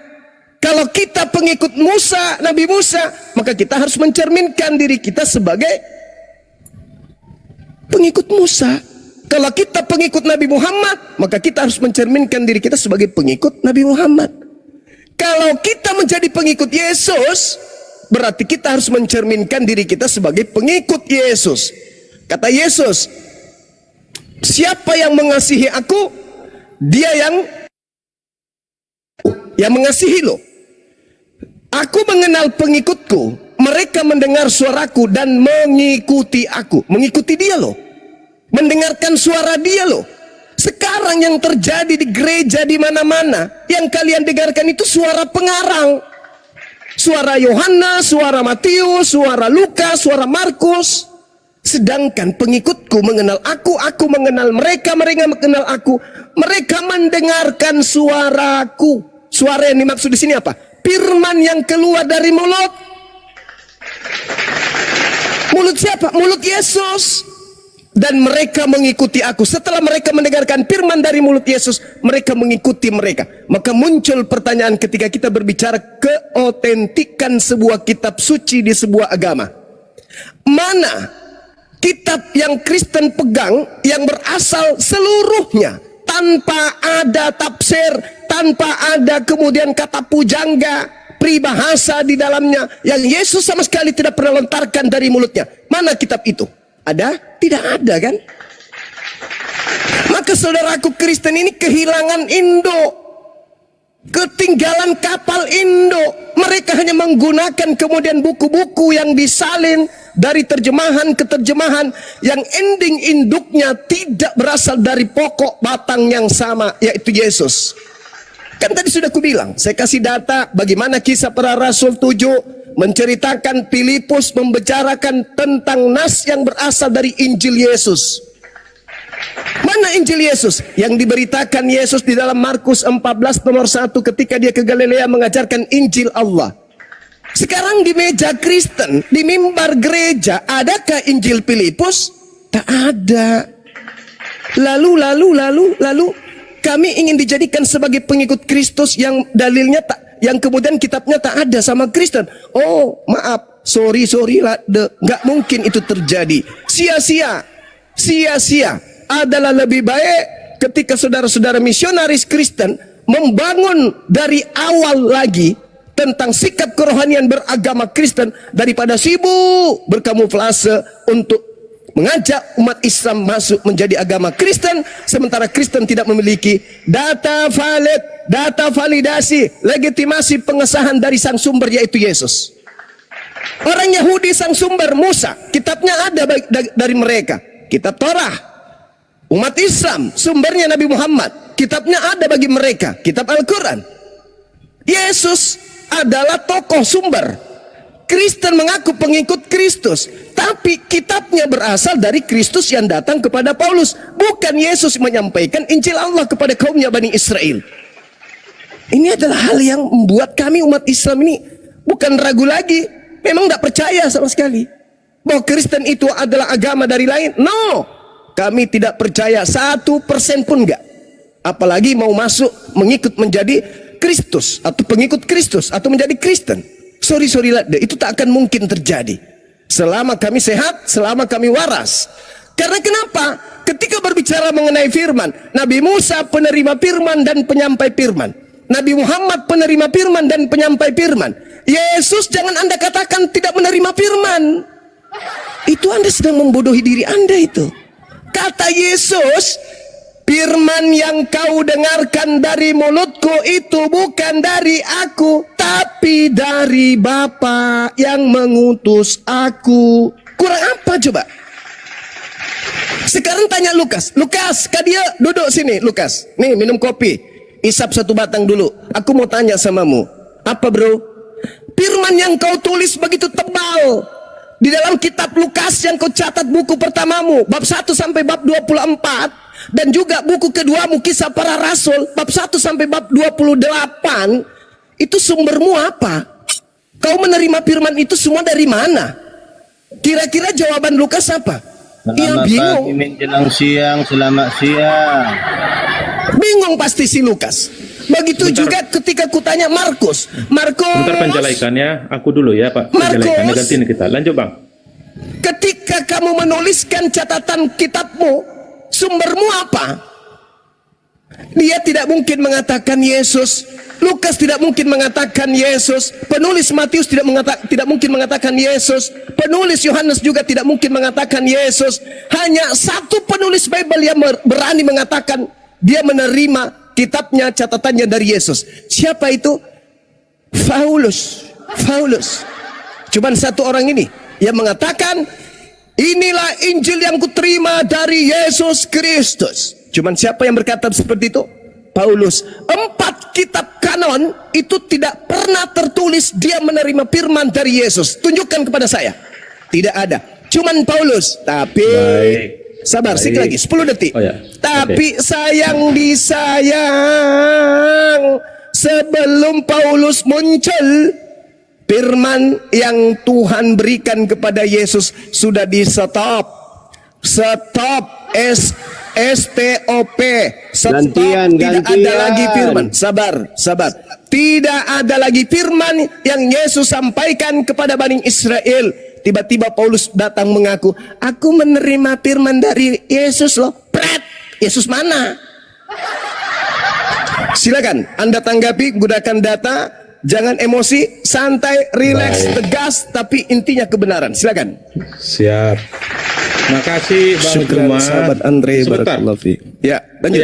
Kalau kita pengikut Musa, Nabi Musa, maka kita harus mencerminkan diri kita sebagai pengikut Musa. Kalau kita pengikut Nabi Muhammad, maka kita harus mencerminkan diri kita sebagai pengikut Nabi Muhammad. Kalau kita menjadi pengikut Yesus, berarti kita harus mencerminkan diri kita sebagai pengikut Yesus. Kata Yesus, siapa yang mengasihi aku, dia yang mengasihi lo. Aku mengenal pengikutku, mereka mendengar suaraku dan mengikuti aku. Mengikuti dia loh, mendengarkan suara dia loh. Sekarang yang terjadi di gereja di mana-mana, yang kalian dengarkan itu suara pengarang. Suara Yohanes, suara Matius, suara Lukas, suara Markus. Sedangkan pengikutku mengenal aku mengenal mereka, mereka mengenal aku. Mereka mendengarkan suaraku. Suara yang dimaksud di sini apa? Firman yang keluar dari mulut. Mulut siapa? Mulut Yesus. Dan mereka mengikuti aku. Setelah mereka mendengarkan firman dari mulut Yesus, mereka mengikuti mereka. Maka muncul pertanyaan ketika kita berbicara keotentikan sebuah kitab suci di sebuah agama. Mana kitab yang Kristen pegang yang berasal seluruhnya tanpa ada tafsir, tanpa ada kemudian kata pujangga, peribahasa di dalamnya yang Yesus sama sekali tidak pernah lontarkan dari mulutnya. Mana kitab itu? Ada? Tidak ada kan? Maka saudaraku Kristen ini kehilangan Indo, ketinggalan kapal Indo. Mereka hanya menggunakan kemudian buku-buku yang disalin dari terjemahan ke terjemahan yang ending induknya tidak berasal dari pokok batang yang sama, yaitu Yesus. Kan tadi sudah kubilang, saya kasih data bagaimana kisah para rasul 7 menceritakan Filipus membicarakan tentang nas yang berasal dari Injil Yesus. Mana Injil Yesus? Yang diberitakan Yesus di dalam Markus 14 nomor 1 ketika dia ke Galilea mengajarkan Injil Allah. Sekarang di meja Kristen, di mimbar gereja, adakah Injil Filipus? Tak ada. Lalu kami ingin dijadikan sebagai pengikut Kristus yang dalilnya tak, yang kemudian kitabnya tak ada sama Kristen. Oh maaf, sorry lah, nggak mungkin itu terjadi. Sia-sia. Adalah lebih baik ketika saudara-saudara misionaris Kristen membangun dari awal lagi tentang sikap kerohanian beragama Kristen daripada sibuk berkamuflase untuk mengajak umat Islam masuk menjadi agama Kristen, sementara Kristen tidak memiliki data valid, data validasi, legitimasi pengesahan dari sang sumber, yaitu Yesus. Orang Yahudi sang sumber Musa, kitabnya ada dari mereka, kitab Torah. Umat Islam sumbernya Nabi Muhammad, kitabnya ada bagi mereka, kitab Al-Quran. Yesus adalah tokoh sumber. Kristen mengaku pengikut Kristus, tapi kitabnya berasal dari Kristus yang datang kepada Paulus. Bukan Yesus menyampaikan Injil Allah kepada kaumnya Bani Israel. Ini adalah hal yang membuat kami umat Islam ini bukan ragu lagi, memang tidak percaya sama sekali bahwa Kristen itu adalah agama dari lain. No, kami tidak percaya 1% pun enggak. Apalagi mau masuk mengikut menjadi Kristus atau pengikut Kristus atau menjadi Kristen. Sorry lah, itu tak akan mungkin terjadi selama kami sehat, selama kami waras. Karena kenapa? Ketika berbicara mengenai firman, Nabi Musa penerima firman dan penyampai firman, Nabi Muhammad penerima firman dan penyampai firman. Yesus jangan Anda katakan tidak menerima firman. Itu Anda sedang membodohi diri Anda itu. Kata Yesus, firman yang kau dengarkan dari mulutku itu bukan dari aku, tapi dari Bapa yang mengutus aku. Kurang apa coba? Sekarang tanya Lukas. Lukas, kak dia duduk sini. Lukas, nih minum kopi. Isap satu batang dulu. Aku mau tanya samamu. Apa bro? Firman yang kau tulis begitu tebal di dalam kitab Lukas yang kau catat buku pertamamu, bab 1 sampai bab 24, dan juga buku keduamu Kisah Para Rasul bab 1 sampai bab 28, itu sumbermu apa? Kau menerima firman itu semua dari mana? Kira-kira jawaban Lukas apa? Ia bingung. Pagi menjelang siang, selamat siang. Bingung pasti si Lukas. Begitu juga ketika kutanya Markus. Bentar penjelaikannya, aku dulu ya Pak. Penjelaikannya gantiin kita. Lanjut Bang. Ketika kamu menuliskan catatan kitabmu, sumbermu apa? Dia tidak mungkin mengatakan Yesus. Lukas tidak mungkin mengatakan Yesus. Penulis Matius tidak mungkin mengatakan Yesus. Penulis Yohanes juga tidak mungkin mengatakan Yesus. Hanya satu penulis Bible yang berani mengatakan dia menerima kitabnya, catatannya dari Yesus. Siapa itu? Paulus. Cuman satu orang ini yang mengatakan, inilah Injil yang kuterima dari Yesus Kristus. Cuman siapa yang berkata seperti itu? Paulus. 4 kitab kanon itu tidak pernah tertulis dia menerima firman dari Yesus. Tunjukkan kepada saya. Tidak ada. Cuman Paulus. Tapi Baik. sabar, sedikit lagi 10 detik. Oh ya. Tapi sayang disayang, sebelum Paulus muncul, firman yang Tuhan berikan kepada Yesus sudah di stop. Stop. STOP. Stop. Gantian, Tidak ada gantian. lagi firman. Sabar. Tidak ada lagi firman yang Yesus sampaikan kepada Bani Israel. Tiba-tiba Paulus datang mengaku, aku menerima firman dari Yesus loh. Pret. Yesus mana? Silakan Anda tanggapi, gunakan data. Jangan emosi, santai, rileks, Baik. tegas, tapi intinya kebenaran. Silakan. Siap. Makasih Bang Syukran, Juma. sahabat Andre. Sebentar. Barakallahu fi. Ya, lanjut.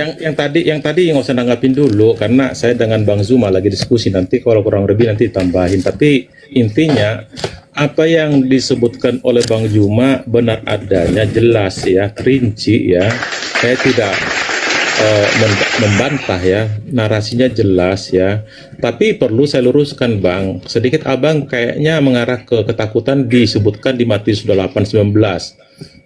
Yang tadi nggak usah nanggapin dulu karena saya dengan Bang Zuma lagi diskusi, nanti kalau kurang lebih nanti tambahin. Tapi intinya apa yang disebutkan oleh Bang Juma benar adanya, jelas ya, rinci ya. Saya tidak membantah ya, narasinya jelas ya. Tapi perlu saya luruskan Bang, sedikit Abang kayaknya mengarah ke ketakutan disebutkan di Matius 8:19.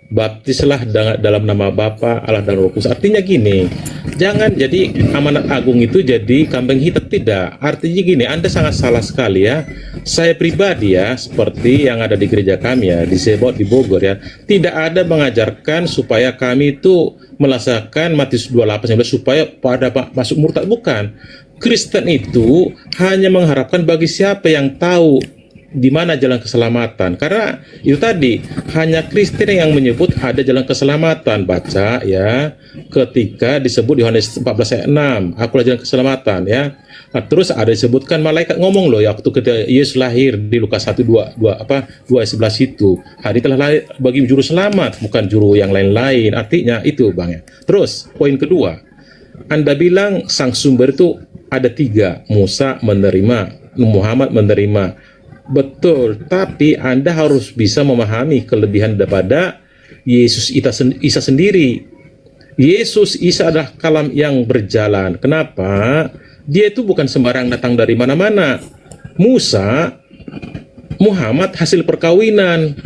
Baptislah dalam nama Bapa, Allah dan Roh Kudus. Artinya gini, jangan jadi amanat agung itu jadi kambing hitam, tidak. Artinya gini, Anda sangat salah sekali ya. Saya pribadi ya, seperti yang ada di gereja kami ya, di Sebot, di Bogor ya, tidak ada mengajarkan supaya kami itu melaksanakan Matius 28:19 supaya pada masuk murtad, bukan. Kristen itu hanya mengharapkan bagi siapa yang tahu di mana jalan keselamatan, karena itu tadi hanya Kristen yang menyebut ada jalan keselamatan. Baca ya, ketika disebut di Yohanes 14 ayat 6, akulah jalan keselamatan ya. Nah, terus ada disebutkan malaikat ngomong loh ya, waktu ketika Yesus lahir di Lukas 1:2 ayat 11 itu, hari telah lahir bagi juru selamat, bukan juru yang lain-lain. Artinya itu Bang ya. Terus poin kedua, Anda bilang sang sumber itu ada 3, Musa menerima, Muhammad menerima. Betul, tapi Anda harus bisa memahami kelebihan daripada Yesus Isa sendiri. Yesus Isa adalah kalam yang berjalan. Kenapa? Dia itu bukan sembarang datang dari mana-mana. Musa, Muhammad hasil perkawinan.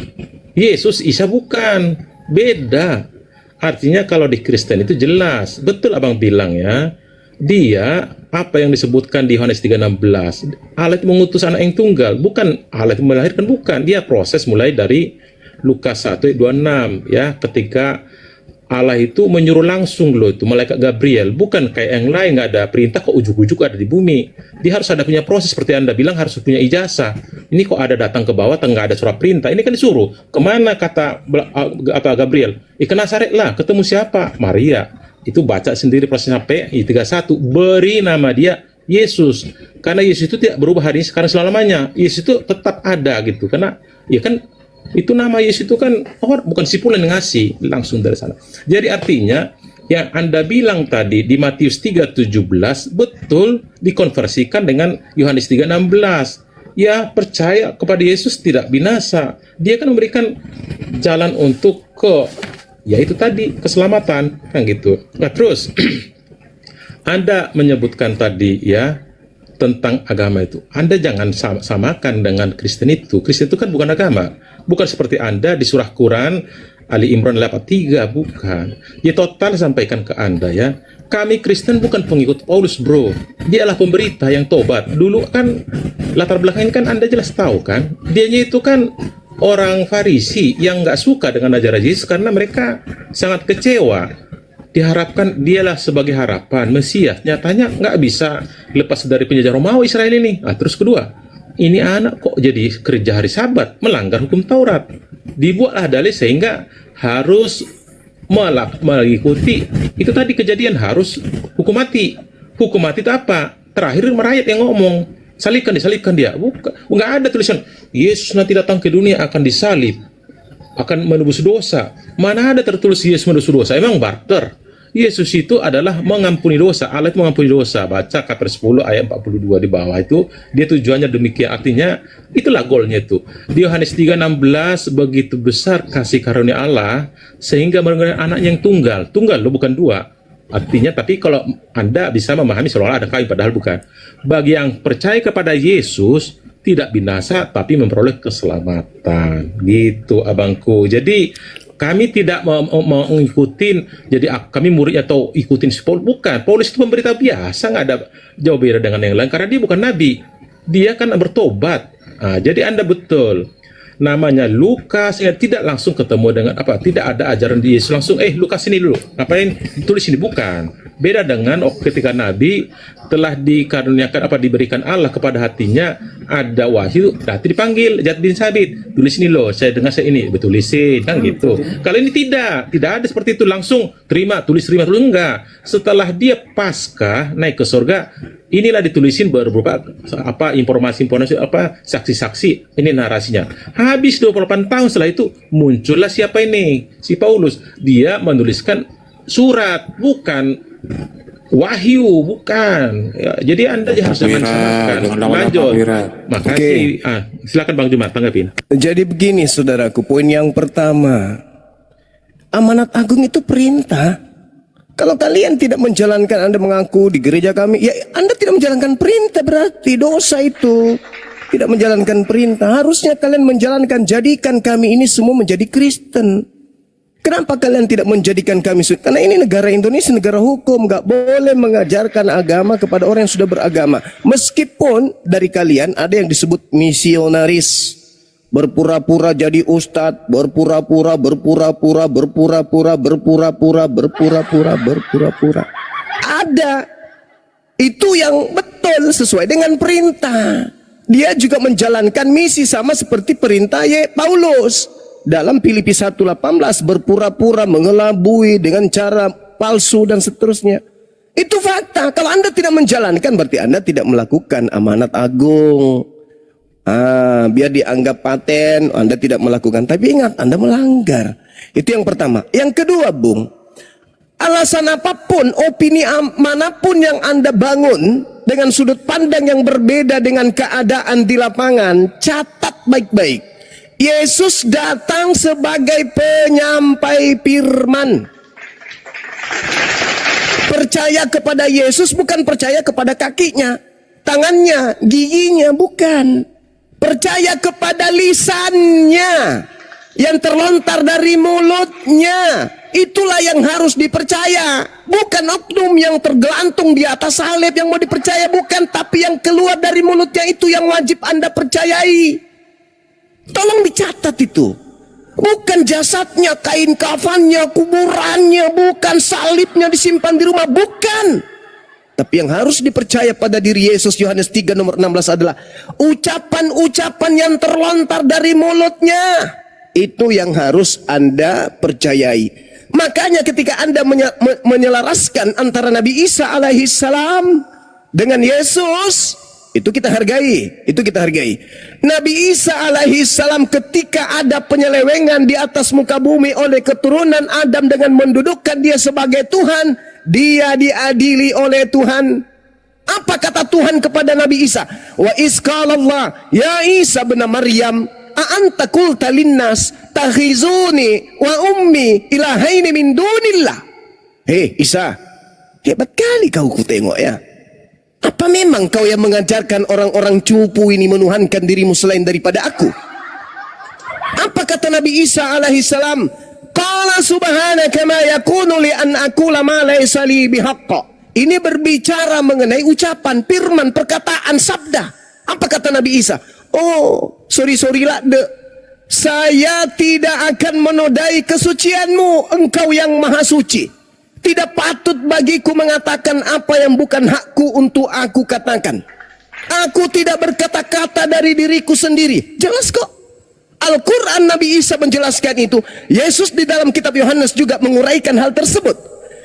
Yesus Isa bukan. Beda. Artinya kalau di Kristen itu jelas. Betul Abang bilang ya. Dia apa yang disebutkan di Yohanes 3:16, Allah itu mengutus anak yang tunggal, bukan Allah itu melahirkan, bukan. Dia proses mulai dari Lukas 1:26 ya, ketika Allah itu menyuruh langsung loh itu malaikat Gabriel, bukan kayak yang lain nggak ada perintah kok ujuk-ujuk ada di bumi. Dia harus ada punya proses, seperti Anda bilang harus punya ijazah. Ini kok ada datang ke bawah nggak ada surat perintah, ini kan disuruh kemana, kata Gabriel, ke Nazaret lah, ketemu siapa? Maria. Itu baca sendiri proses sampai 31, beri nama dia Yesus, karena Yesus itu tidak berubah hari ini, sekarang selamanya. Yesus itu tetap ada gitu, karena ya kan itu nama Yesus itu kan bukan si Fulan yang ngasih langsung dari sana. Jadi artinya yang Anda bilang tadi di Matius 3:17 betul dikonversikan dengan Yohanes 3:16. Ya, percaya kepada Yesus tidak binasa. Dia kan memberikan jalan untuk yaitu tadi keselamatan kan gitu. Nah terus Anda menyebutkan tadi ya tentang agama itu, Anda jangan samakan dengan Kristen itu. Kristen itu kan bukan agama, bukan seperti Anda di surah Quran Ali Imran 83, bukan. Dia total sampaikan ke Anda ya, kami Kristen bukan pengikut Paulus bro, dialah pemberita yang tobat. Dulu kan latar belakangnya kan Anda jelas tahu kan, dianya itu kan orang Farisi yang nggak suka dengan ajaran Yesus karena mereka sangat kecewa. Diharapkan dialah sebagai harapan Mesias, nyatanya nggak bisa lepas dari penjajah Romawi Israel ini. Nah, terus kedua, ini anak kok jadi kerja hari Sabat, melanggar hukum Taurat. Dibuatlah dalih sehingga harus mengikuti itu tadi kejadian, harus hukum mati. Hukum mati itu apa? Terakhir merayat yang ngomong. Disalibkan dia. Bukan, nggak ada tulisan Yesus nanti datang ke dunia akan disalib, akan menebus dosa. Mana ada tertulis Yesus menebus dosa? Emang barter. Yesus itu adalah mengampuni dosa. Allah itu mengampuni dosa. Baca Kaper 10 ayat 42 di bawah itu. Dia tujuannya demikian. Artinya itulah goalnya itu. Di Yohanes 3:16, begitu besar kasih karunia Allah sehingga menurunkan anak yang tunggal. Tunggal loh, bukan dua. Artinya, tapi kalau Anda bisa memahami seolah ada kain, padahal bukan. Bagi yang percaya kepada Yesus, tidak binasa, tapi memperoleh keselamatan. Gitu, abangku. Jadi, kami tidak mau ngikutin, jadi kami murid atau ikutin si Paulus. Bukan, Paulus itu pemberita biasa, nggak ada jauh beda dengan yang lain. Karena dia bukan nabi. Dia kan bertobat. Jadi Anda betul. Namanya Lukas, tidak langsung ketemu dengan tidak ada ajaran di Yesus langsung Lukas ini dulu ngapain tulis ini, bukan. Beda dengan ketika Nabi telah dikaruniakan diberikan Allah kepada hatinya, ada wahyu, hati dipanggil, Jat bin Sabit, tulis ini loh, saya dengar saya ini, betulisin kan gitu. Kalau ini tidak ada seperti itu langsung terima tulis enggak. Setelah dia pasca naik ke surga, inilah ditulisin berupa informasi saksi-saksi, ini narasinya. Habis 28 tahun setelah itu muncullah siapa ini? Si Paulus. Dia menuliskan surat, bukan wahyu, bukan. Ya, jadi Anda harus samakan. Lanjut. Makasih. Silakan Bang Jumat tanggapin. Jadi begini saudaraku, poin yang pertama, amanat agung itu perintah. Kalau kalian tidak menjalankan, Anda mengaku di gereja kami, ya Anda tidak menjalankan perintah, berarti dosa itu. Tidak menjalankan perintah, harusnya kalian menjalankan, jadikan kami ini semua menjadi Kristen. Kenapa kalian tidak menjadikan kami? Karena ini negara Indonesia, negara hukum, gak boleh mengajarkan agama kepada orang yang sudah beragama. Meskipun dari kalian ada yang disebut misionaris, berpura-pura jadi ustadz, berpura-pura. Ada. Itu yang betul sesuai dengan perintah. Dia juga menjalankan misi sama seperti perintah Paulus. Dalam Filipi 1:18 berpura-pura mengelabui dengan cara palsu dan seterusnya. Itu fakta. Kalau Anda tidak menjalankan berarti Anda tidak melakukan amanat agung. Biar dianggap paten, Anda tidak melakukan. Tapi ingat, Anda melanggar. Itu yang pertama. Yang kedua, Bung, alasan apapun, opini manapun yang Anda bangun dengan sudut pandang yang berbeda dengan keadaan di lapangan, catat baik-baik. Yesus datang sebagai penyampai firman. Percaya kepada Yesus bukan percaya kepada kakinya, tangannya, giginya, bukan. Percaya kepada lisannya yang terlontar dari mulutnya. Itulah yang harus dipercaya. Bukan oknum yang tergelantung di atas salib yang mau dipercaya, bukan. Tapi yang keluar dari mulutnya itu yang wajib Anda percayai. Tolong dicatat itu. Bukan jasadnya, kain kafannya, kuburannya, bukan salibnya disimpan di rumah, bukan. Tapi yang harus dipercaya pada diri Yesus, Yohanes 3 nomor 16 adalah ucapan-ucapan yang terlontar dari mulutnya. Itu yang harus Anda percayai. Makanya ketika Anda menyelaraskan antara Nabi Isa alaihissalam dengan Yesus, itu kita hargai, Nabi Isa alaihissalam ketika ada penyelewengan di atas muka bumi oleh keturunan Adam dengan mendudukkan dia sebagai Tuhan, dia diadili oleh Tuhan. Apa kata Tuhan kepada Nabi Isa? Wa isqalallah ya Isa bin Maryam a'anta qulta linnas takhizuni wa ummi ilahaini min dunillah. Hei Isa, hebat kali kau kutengok ya. Apa memang kau yang mengajarkan orang-orang cupu ini menuhankan dirimu selain daripada aku? Apa kata Nabi Isa alaihissalam? Qala subhanaka ma yakunu li an aqula ma laysa li bihaqqa. Ini berbicara mengenai ucapan, firman, perkataan, sabda. Apa kata Nabi Isa? Oh, sorry lah, saya tidak akan menodai kesucianmu, engkau yang maha suci. Tidak patut bagiku mengatakan apa yang bukan hakku untuk aku katakan. Aku tidak berkata-kata dari diriku sendiri. Jelas kok. Al-Quran Nabi Isa menjelaskan itu. Yesus di dalam kitab Yohanes juga menguraikan hal tersebut.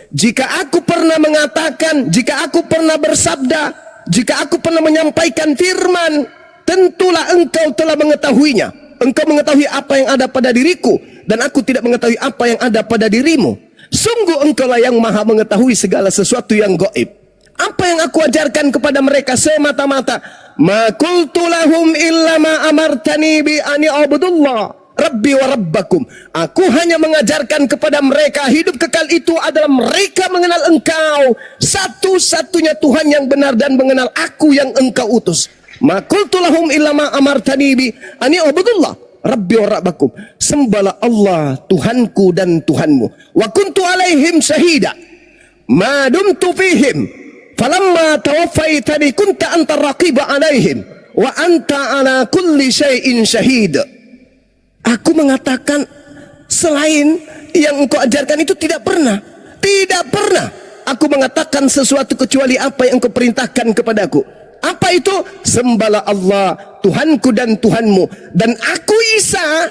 Jika aku pernah mengatakan, jika aku pernah bersabda, jika aku pernah menyampaikan firman, tentulah engkau telah mengetahuinya. Engkau mengetahui apa yang ada pada diriku, dan aku tidak mengetahui apa yang ada pada dirimu. Sungguh engkaulah yang maha mengetahui segala sesuatu yang gaib. Apa yang aku ajarkan kepada mereka semata-mata ma qultu lahum illa ma amartani bi ani abdullah. Rabbi wa Rabbakum. Aku hanya mengajarkan kepada mereka hidup kekal itu adalah mereka mengenal Engkau satu-satunya Tuhan yang benar dan mengenal Aku yang Engkau utus. Ma qultu lahum illa ma amartani bi ani ubudullah Rabbi wa Rabbakum. Sembahlah Allah Tuhanku dan Tuhanmu. Wa kuntu alaihim syahida ma dumtu fihim falamma tawaffaitani kunta anta raqiba alaihim wa anta ala kulli syai'in syahid. Aku mengatakan selain yang engkau ajarkan itu tidak pernah aku mengatakan sesuatu kecuali apa yang engkau perintahkan kepadaku. Apa itu? Sembahlah Allah Tuhanku dan Tuhanmu, dan aku Isa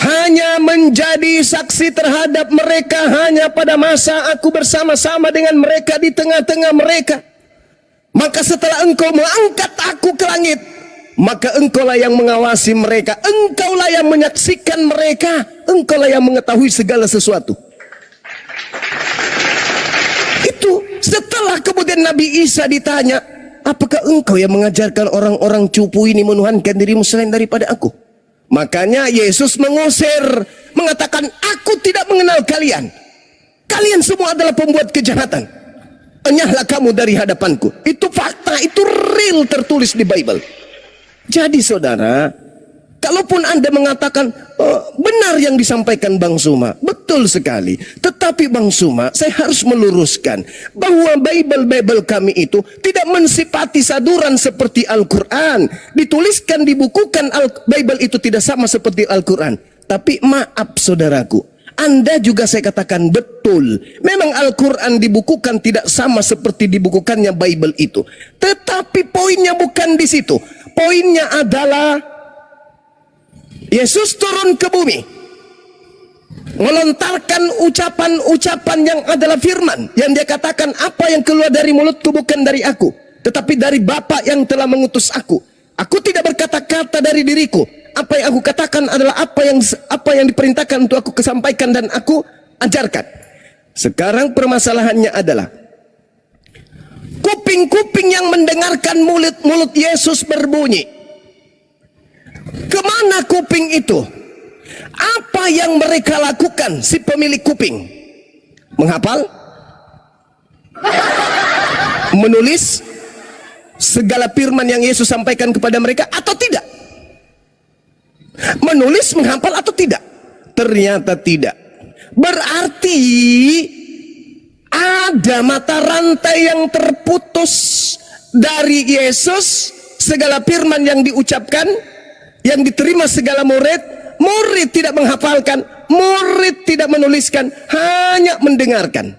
hanya menjadi saksi terhadap mereka hanya pada masa aku bersama-sama dengan mereka di tengah-tengah mereka. Maka setelah engkau mengangkat aku ke langit, maka engkaulah yang mengawasi mereka, engkaulah yang menyaksikan mereka, engkaulah yang mengetahui segala sesuatu. Itu setelah kemudian Nabi Isa ditanya, apakah engkau yang mengajarkan orang-orang cupu ini menuhankan dirimu selain daripada aku? Makanya Yesus mengusir, mengatakan, aku tidak mengenal kalian. Kalian semua adalah pembuat kejahatan. Enyahlah kamu dari hadapanku. Itu fakta, itu real tertulis di Bible. Jadi saudara, kalaupun Anda mengatakan benar yang disampaikan Bang Suma, betul sekali. Tetapi Bang Suma, saya harus meluruskan bahwa Bible kami itu tidak mensifati saduran seperti Al-Quran. Dituliskan, dibukukan Bible itu tidak sama seperti Al-Quran. Tapi maaf saudaraku, Anda juga saya katakan betul. Memang Al-Quran dibukukan tidak sama seperti dibukukannya Bible itu. Tetapi poinnya bukan di situ. Poinnya adalah Yesus turun ke bumi, melontarkan ucapan-ucapan yang adalah firman, yang dia katakan, apa yang keluar dari mulutku bukan dari aku, tetapi dari Bapa yang telah mengutus aku. Aku tidak berkata-kata dari diriku. Apa yang aku katakan adalah apa yang diperintahkan untuk aku sampaikan dan aku ajarkan. Sekarang permasalahannya adalah kuping-kuping yang mendengarkan mulut Yesus berbunyi. Kemana kuping itu? Apa yang mereka lakukan si pemilik kuping? Menghafal? Menulis segala firman yang Yesus sampaikan kepada mereka atau tidak? Menulis, menghafal atau tidak? Ternyata tidak. Berarti ada mata rantai yang terputus dari Yesus. Segala firman yang diucapkan, yang diterima segala murid tidak menghafalkan, murid tidak menuliskan, hanya mendengarkan.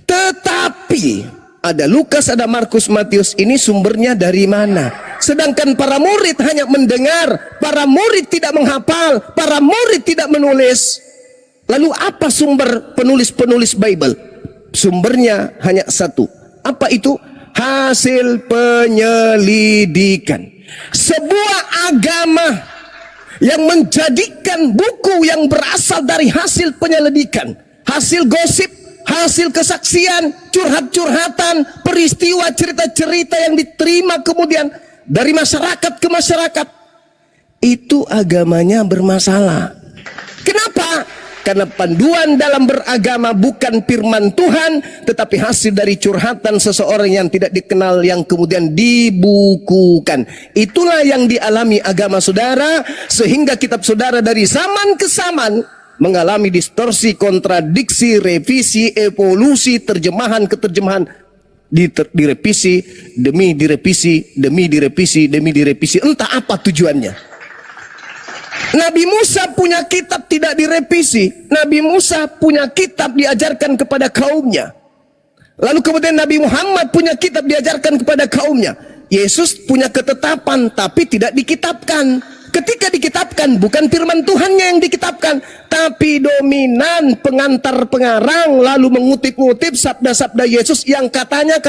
Tetapi ada Lukas, ada Markus, Matius, ini sumbernya dari mana? Sedangkan para murid hanya mendengar, para murid tidak menghafal, para murid tidak menulis. Lalu apa sumber penulis-penulis Bible? Sumbernya hanya satu. Apa itu? Hasil penyelidikan. Sebuah agama yang menjadikan buku yang berasal dari hasil penyelidikan, hasil gosip, hasil kesaksian, curhat-curhatan, peristiwa, cerita-cerita yang diterima kemudian dari masyarakat ke masyarakat, itu agamanya bermasalah. Kenapa? Karena panduan dalam beragama bukan firman Tuhan, tetapi hasil dari curhatan seseorang yang tidak dikenal yang kemudian dibukukan. Itulah yang dialami agama saudara, sehingga kitab saudara dari zaman ke zaman mengalami distorsi, kontradiksi, revisi, evolusi, terjemahan ke terjemahan, direvisi demi direvisi, demi direvisi, demi direvisi. Entah apa tujuannya. Nabi Musa punya kitab tidak direvisi. Nabi Musa punya kitab diajarkan kepada kaumnya. Lalu kemudian Nabi Muhammad punya kitab diajarkan kepada kaumnya. Yesus punya ketetapan tapi tidak dikitabkan. Ketika dikitabkan bukan firman Tuhannya yang dikitabkan, tapi dominan pengantar pengarang lalu mengutip-ngutip sabda-sabda Yesus yang katanya.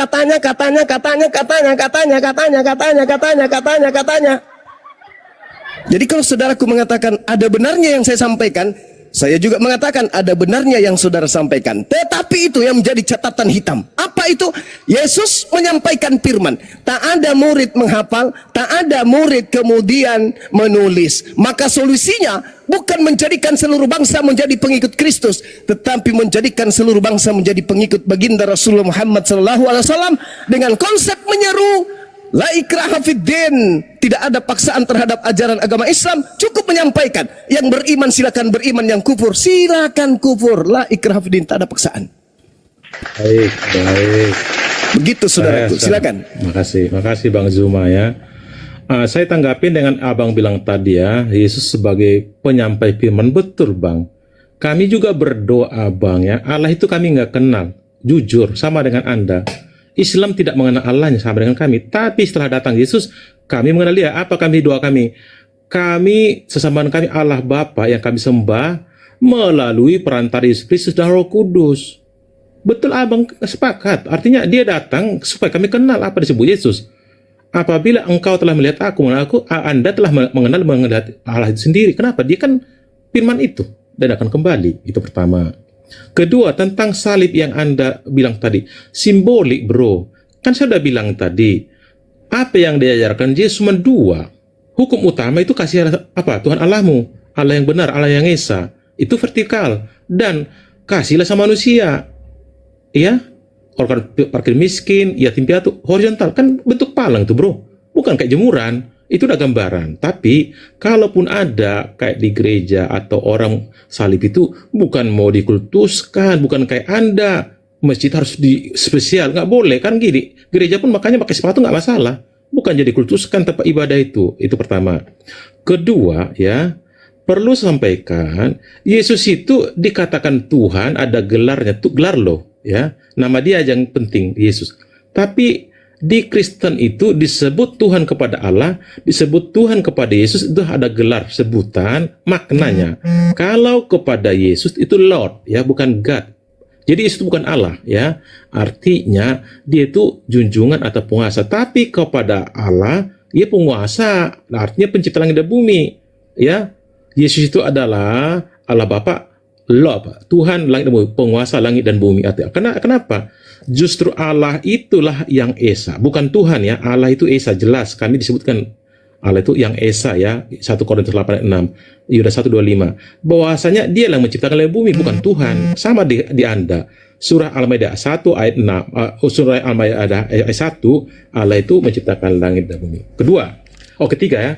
Jadi kalau saudaraku mengatakan ada benarnya yang saya sampaikan, saya juga mengatakan ada benarnya yang saudara sampaikan. Tetapi itu yang menjadi catatan hitam. Apa itu? Yesus menyampaikan firman. Tak ada murid menghafal, tak ada murid kemudian menulis. Maka solusinya bukan menjadikan seluruh bangsa menjadi pengikut Kristus, tetapi menjadikan seluruh bangsa menjadi pengikut baginda Rasulullah Muhammad SAW dengan konsep menyeru la ikraha fiddin, tidak ada paksaan terhadap ajaran agama Islam, cukup menyampaikan yang beriman silakan beriman, yang kufur silakan kufur, la ikraha fiddin, tak ada paksaan. Baik, baik. Begitu saudaraku, silakan. Makasih Bang Zuma ya. Saya tanggapin dengan abang bilang tadi ya, Yesus sebagai penyampai firman, betul bang. Kami juga berdoa bang ya, Allah itu kami nggak kenal, jujur sama dengan Anda. Islam tidak mengenal Allahnya sama dengan kami, tapi setelah datang Yesus, kami mengenal Dia. Apa kami doa kami? Kami sesama kami Allah Bapa yang kami sembah melalui perantara Yesus Kristus dan Roh Kudus. Betul abang sepakat. Artinya Dia datang supaya kami kenal apa disebut Yesus. Apabila engkau telah melihat aku, Anda telah mengenal Allah itu sendiri. Kenapa? Dia kan firman itu dan akan kembali. Itu pertama. Kedua, tentang salib yang Anda bilang tadi, simbolik bro. Kan saya sudah bilang tadi, apa yang diajarkan Yesus cuma dua. Hukum utama itu kasih apa? Tuhan Allahmu, Allah yang benar, Allah yang esa. Itu vertikal. Dan kasihlah sama manusia. Ya, orang parkir miskin, yatim piatu, horizontal. Kan bentuk palang itu bro. Bukan kayak jemuran. Itu udah gambaran. Tapi kalaupun ada kayak di gereja atau orang salib itu bukan mau dikultuskan, bukan kayak Anda masjid harus di spesial, nggak boleh kan gini. Gereja pun makanya pakai sepatu nggak masalah. Bukan jadi kultuskan tempat ibadah itu. Itu pertama. Kedua ya, perlu sampaikan Yesus itu dikatakan Tuhan, ada gelarnya, tuh gelar loh ya. Nama Dia yang penting Yesus. Tapi di Kristen itu disebut Tuhan kepada Allah, disebut Tuhan kepada Yesus, itu ada gelar sebutan maknanya. Kalau kepada Yesus itu Lord ya, bukan God. Jadi Yesus itu bukan Allah ya. Artinya Dia itu junjungan atau penguasa. Tapi kepada Allah Dia penguasa. Artinya pencipta langit dan bumi ya. Yesus itu adalah Allah Bapa, Lord, Tuhan langit dan bumi, penguasa langit dan bumi. Artinya kenapa? Justru Allah itulah yang esa, bukan Tuhan ya. Allah itu esa, jelas kami disebutkan Allah itu yang esa ya. 1 Korintus 8:6, Yudas 1:25, bahwasanya Dia yang menciptakan langit dan bumi, bukan Tuhan. Sama di Anda. Surah Al-Maidah 1 ayat 6, surah Al-Maidah ayat 1, Allah itu menciptakan langit dan bumi. Ketiga ya.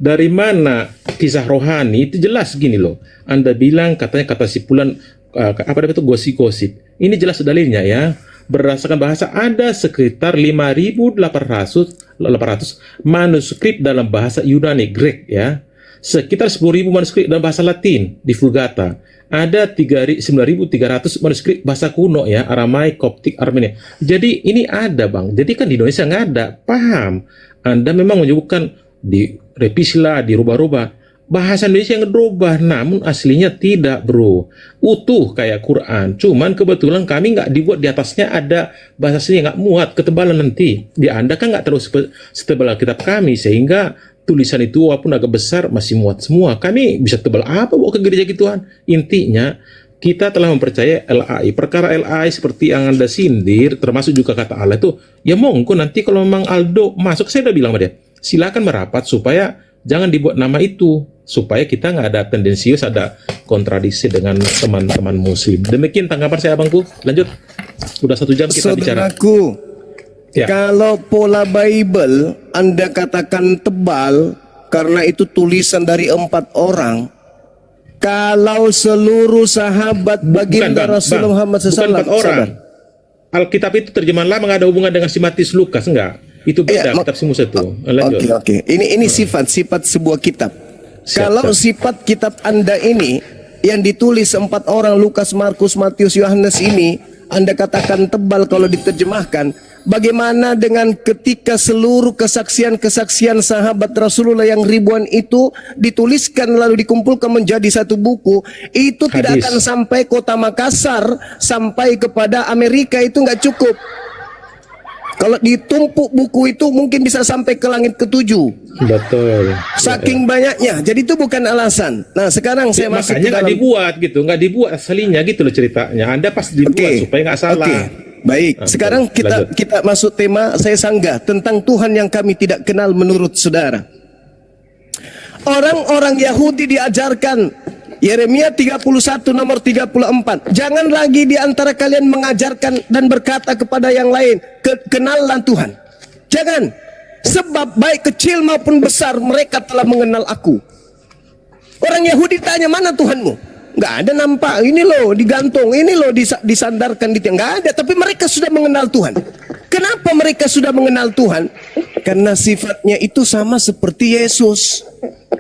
Dari mana kisah rohani itu jelas gini loh. Anda bilang katanya kata sipulan apa itu gosip-gosip. Ini jelas dalilnya ya. Berdasarkan bahasa ada sekitar 5.800 manuskrip dalam bahasa Yunani Grek ya. Sekitar 10.000 manuskrip dalam bahasa Latin di Vulgata. Ada 9.300 manuskrip bahasa kuno ya, Aramaik, Koptik, Armenia. Jadi ini ada bang. Jadi kan di Indonesia nggak ada. Paham? Anda memang menyebutkan direvisi lah, dirubah-rubah. Bahasa Indonesia yang dirubah, namun aslinya tidak bro. Utuh kayak Quran. Cuman kebetulan kami nggak dibuat di atasnya ada bahasa aslinya, nggak muat, ketebalan nanti. Di Anda kan nggak terlalu setebal kitab kami, sehingga tulisan itu walaupun agak besar masih muat semua. Kami bisa tebal apa bawa ke gereja gituan? Intinya kita telah mempercayai LAI. Perkara LAI seperti yang Anda sindir, termasuk juga kata Allah itu, ya monggo nanti kalau memang Aldo masuk, saya udah bilang sama dia, silakan merapat supaya jangan dibuat nama itu, supaya kita nggak ada tendensius, ada kontradiksi dengan teman-teman muslim. Demikian tanggapan saya abangku. Lanjut. Udah 1 jam kita bicara. Saudaraku, Ya. kalau pola Bible Anda katakan tebal karena itu tulisan dari 4 orang. Kalau seluruh sahabat baginda Rasulullah Muhammad SAW, bukan 4 orang. Alkitab itu terjemahan lama, nggak ada hubungan dengan si Matius Lukas, enggak. Itu beda kitab si Musa itu. Lanjut. Oke. Ini sifat sebuah kitab. Kalau sifat kitab Anda ini yang ditulis 4 orang, Lukas, Markus, Matius, Yohanes ini, Anda katakan tebal kalau diterjemahkan. Bagaimana dengan ketika seluruh kesaksian-kesaksian sahabat Rasulullah yang ribuan itu dituliskan lalu dikumpulkan menjadi satu buku, itu tidak akan sampai kota Makassar, sampai kepada Amerika, itu nggak cukup. Kalau ditumpuk buku itu mungkin bisa sampai ke langit ke-7. Betul. Saking banyaknya. Jadi itu bukan alasan. Nah sekarang saya masuk ke makanya dalam. dibuat gitu, nggak dibuat aslinya gitu loh ceritanya. Anda pas dibuat supaya nggak salah. Baik, sekarang kita masuk tema saya sanggah tentang Tuhan yang kami tidak kenal menurut saudara. Orang-orang Yahudi diajarkan Yeremia 31 nomor 34. Jangan lagi di antara kalian mengajarkan dan berkata kepada yang lain, kenallah Tuhan. Jangan. Sebab baik kecil maupun besar mereka telah mengenal aku. Orang Yahudi tanya, mana Tuhanmu? Nggak ada nampak. Ini loh digantung, ini loh disandarkan di tiang. Nggak ada, tapi mereka sudah mengenal Tuhan. Kenapa mereka sudah mengenal Tuhan? Karena sifatnya itu sama seperti Yesus.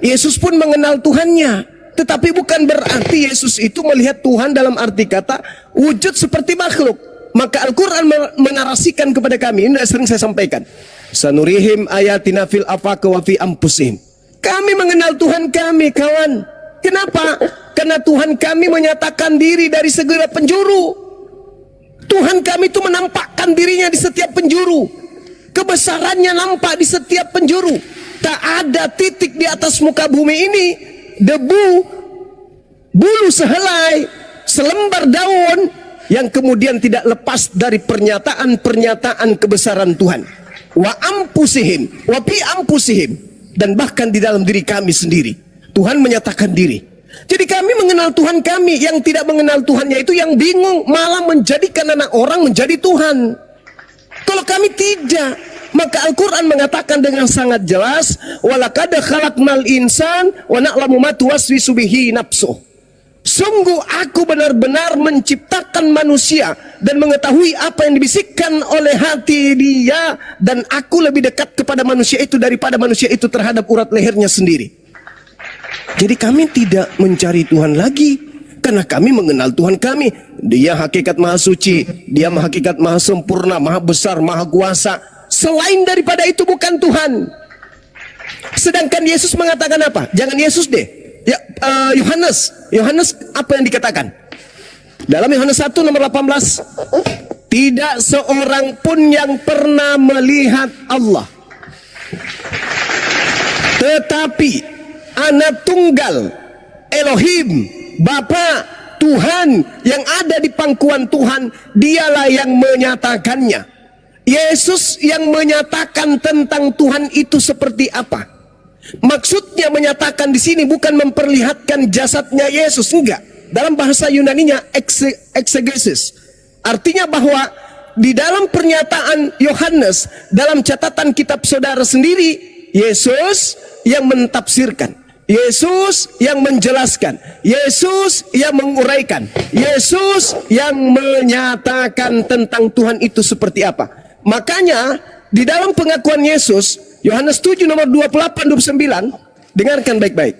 Yesus pun mengenal Tuhannya. Tetapi bukan berarti Yesus itu melihat Tuhan dalam arti kata wujud seperti makhluk. Maka Al-Quran menarasikan kepada kami, ini sering saya sampaikan, sanurihim ayatina fil afaq wa fi anfusihim. Kami mengenal Tuhan kami, kawan. Kenapa? Karena Tuhan kami menyatakan diri dari segala penjuru. Tuhan kami itu menampakkan dirinya di setiap penjuru. Kebesarannya nampak di setiap penjuru. Tak ada titik di atas muka bumi ini, debu, bulu sehelai, selembar daun yang kemudian tidak lepas dari pernyataan-pernyataan kebesaran Tuhan. Wa ampusihim, wa bi ampusihim, dan bahkan di dalam diri kami sendiri Tuhan menyatakan diri. Jadi kami mengenal Tuhan kami. Yang tidak mengenal Tuhannya itu yang bingung, malah menjadikan anak orang menjadi Tuhan. Kalau kami tidak, maka Al-Quran mengatakan dengan sangat jelas, walaqad khalaqnal insan wa na'lamu ma tuwaswisu bihi nafsuh. Sungguh aku benar-benar menciptakan manusia dan mengetahui apa yang dibisikkan oleh hati dia, dan aku lebih dekat kepada manusia itu daripada manusia itu terhadap urat lehernya sendiri. Jadi kami tidak mencari Tuhan lagi, karena kami mengenal Tuhan kami. Dia hakikat maha suci, dia hakikat maha sempurna, maha besar, maha kuasa. Selain daripada itu bukan Tuhan. Sedangkan Yesus mengatakan apa? Jangan Yesus deh, ya, Yohanes apa yang dikatakan? Dalam Yohanes 1 nomor 18, tidak seorang pun yang pernah melihat Allah, tetapi Anak tunggal Elohim, Bapa Tuhan yang ada di pangkuan Tuhan, dialah yang menyatakannya. Yesus yang menyatakan tentang Tuhan itu seperti apa. Maksudnya menyatakan di sini bukan memperlihatkan jasadnya Yesus, enggak. Dalam bahasa Yunaninya exegesis. Artinya bahwa di dalam pernyataan Yohanes, dalam catatan kitab saudara sendiri, Yesus yang mentafsirkan, Yesus yang menjelaskan, Yesus yang menguraikan, Yesus yang menyatakan tentang Tuhan itu seperti apa. Makanya di dalam pengakuan Yesus, Yohanes 7 nomor 28-29, dengarkan baik-baik.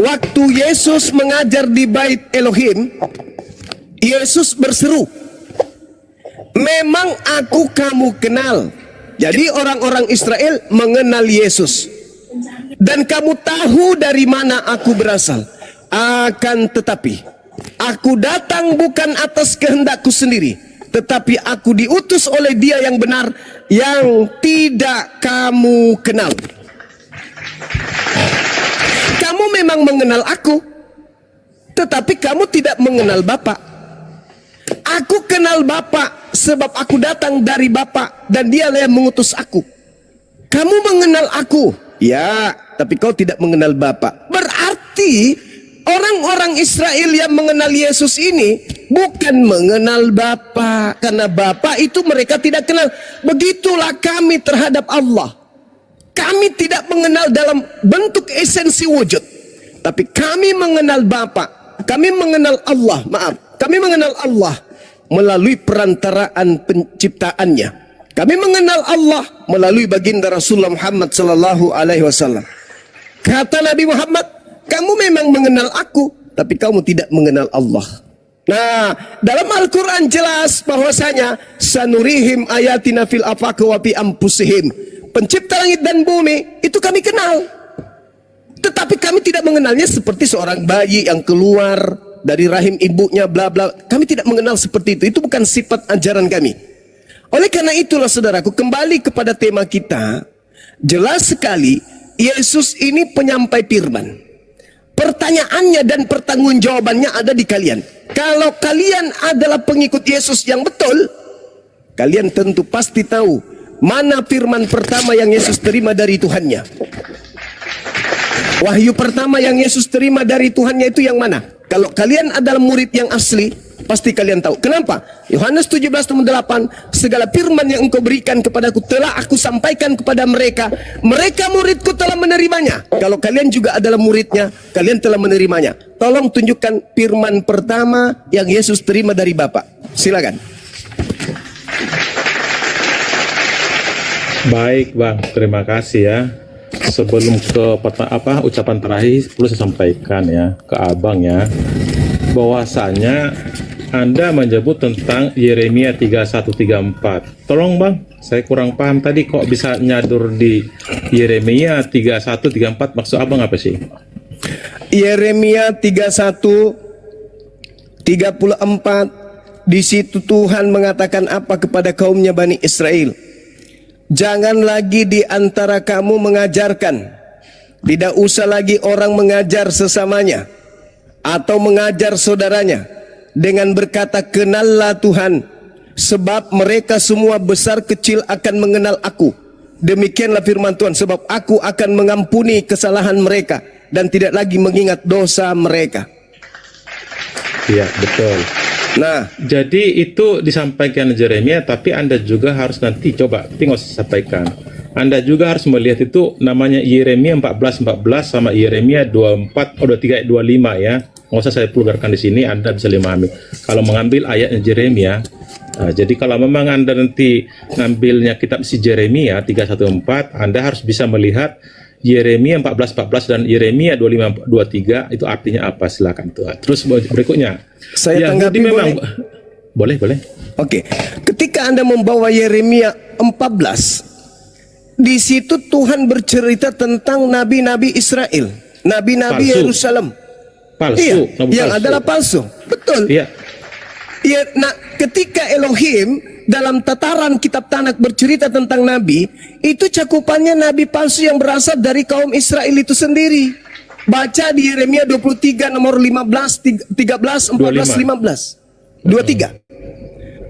Waktu Yesus mengajar di Bait Elohim, Yesus berseru, memang aku kamu kenal. Jadi orang-orang Israel mengenal Yesus. Dan kamu tahu dari mana aku berasal. Akan tetapi aku datang bukan atas kehendakku sendiri, tetapi aku diutus oleh Dia yang benar, yang tidak kamu kenal. Kamu memang mengenal aku, tetapi kamu tidak mengenal Bapa. Aku kenal Bapa sebab aku datang dari Bapa, dan Dialah yang mengutus aku. Kamu mengenal aku, ya, tapi kau tidak mengenal Bapa. Berarti orang-orang Israel yang mengenal Yesus ini bukan mengenal Bapa, karena Bapa itu mereka tidak kenal. Begitulah kami terhadap Allah. Kami tidak mengenal dalam bentuk esensi wujud, tapi kami mengenal Bapa. Kami mengenal Allah, kami mengenal Allah melalui perantaraan penciptaannya. Kami mengenal Allah melalui baginda Rasulullah Muhammad sallallahu alaihi wasallam. Kata Nabi Muhammad, kamu memang mengenal aku, tapi kamu tidak mengenal Allah. Nah, dalam Al-Quran jelas bahwasanya sanurihim ayatina fil afaq wa fi anfusihim. Pencipta langit dan bumi itu kami kenal, tetapi kami tidak mengenalnya seperti seorang bayi yang keluar dari rahim ibunya bla bla. Kami tidak mengenal seperti itu. Itu bukan sifat ajaran kami. Oleh karena itulah saudaraku, kembali kepada tema kita, jelas sekali Yesus ini penyampai firman. Pertanyaannya dan pertanggungjawabannya ada di kalian. Kalau kalian adalah pengikut Yesus yang betul, kalian tentu pasti tahu mana firman pertama yang Yesus terima dari Tuhannya. Wahyu pertama yang Yesus terima dari Tuhannya itu yang mana? Kalau kalian adalah murid yang asli, pasti kalian tahu. Kenapa? Yohanes 17:8, segala firman yang engkau berikan kepadaku telah aku sampaikan kepada mereka. Mereka muridku telah menerimanya. Kalau kalian juga adalah muridnya, kalian telah menerimanya. Tolong tunjukkan firman pertama yang Yesus terima dari Bapa. Silakan. Baik Bang, terima kasih ya. Sebelum ke ucapan terakhir perlu saya sampaikan ya ke Abang ya, bahwasanya Anda menyebut tentang Yeremia 31:34. Tolong Bang, saya kurang paham tadi kok bisa nyadur di Yeremia 31:34, maksud Abang apa sih? Yeremia 31:34, di situ Tuhan mengatakan apa kepada kaumnya Bani Israel? Jangan lagi di antara kamu mengajarkan. Tidak usah lagi orang mengajar sesamanya atau mengajar saudaranya dengan berkata, kenallah Tuhan, sebab mereka semua besar kecil akan mengenal aku. Demikianlah firman Tuhan, sebab aku akan mengampuni kesalahan mereka dan tidak lagi mengingat dosa mereka. Iya, betul. Nah, Jadi itu disampaikan Yeremia, tapi Anda juga harus nanti coba tengok saya sampaikan. Anda juga harus melihat itu namanya Yeremia 14:14 sama Yeremia 23 ayat 25 ya. Nggak usah saya vulgarkan di sini, Anda bisa memahami. Kalau mengambil ayatnya Yeremia, jadi kalau memang Anda nanti ngambilnya kitab si Yeremia 3:1-4, Anda harus bisa melihat Yeremia 14:14 dan Yeremia 25:23 itu artinya apa, silakan Tuhan. Terus berikutnya, saya tanggapi memang boleh. Oke, ketika Anda membawa Yeremia 14, di situ Tuhan bercerita tentang nabi-nabi Israel, nabi-nabi Palsu. Yerusalem. Palsu, Iya, nabi yang palsu. adalah palsu. Betul. Iya, Ya, nah, ketika Elohim dalam tataran kitab Tanakh bercerita tentang nabi, itu cakupannya nabi palsu yang berasal dari kaum Israel itu sendiri. Baca di Yeremia 23 nomor 15, 13, 14, 15. 23.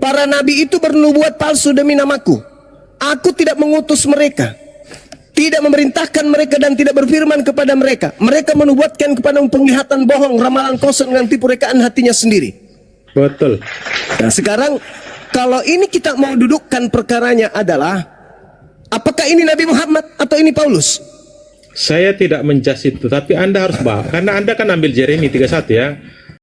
Para nabi itu bernubuat palsu demi namaku. Aku tidak mengutus mereka, tidak memerintahkan mereka dan tidak berfirman kepada mereka. Mereka menubuatkan kepada penglihatan bohong, ramalan kosong dengan tipu rekaan hatinya sendiri. betul. Nah sekarang kalau ini kita mau dudukkan perkaranya adalah apakah ini Nabi Muhammad atau ini Paulus? Saya tidak menjudge itu, tapi Anda harus bahas. Karena Anda kan ambil Yeremia 31 ya.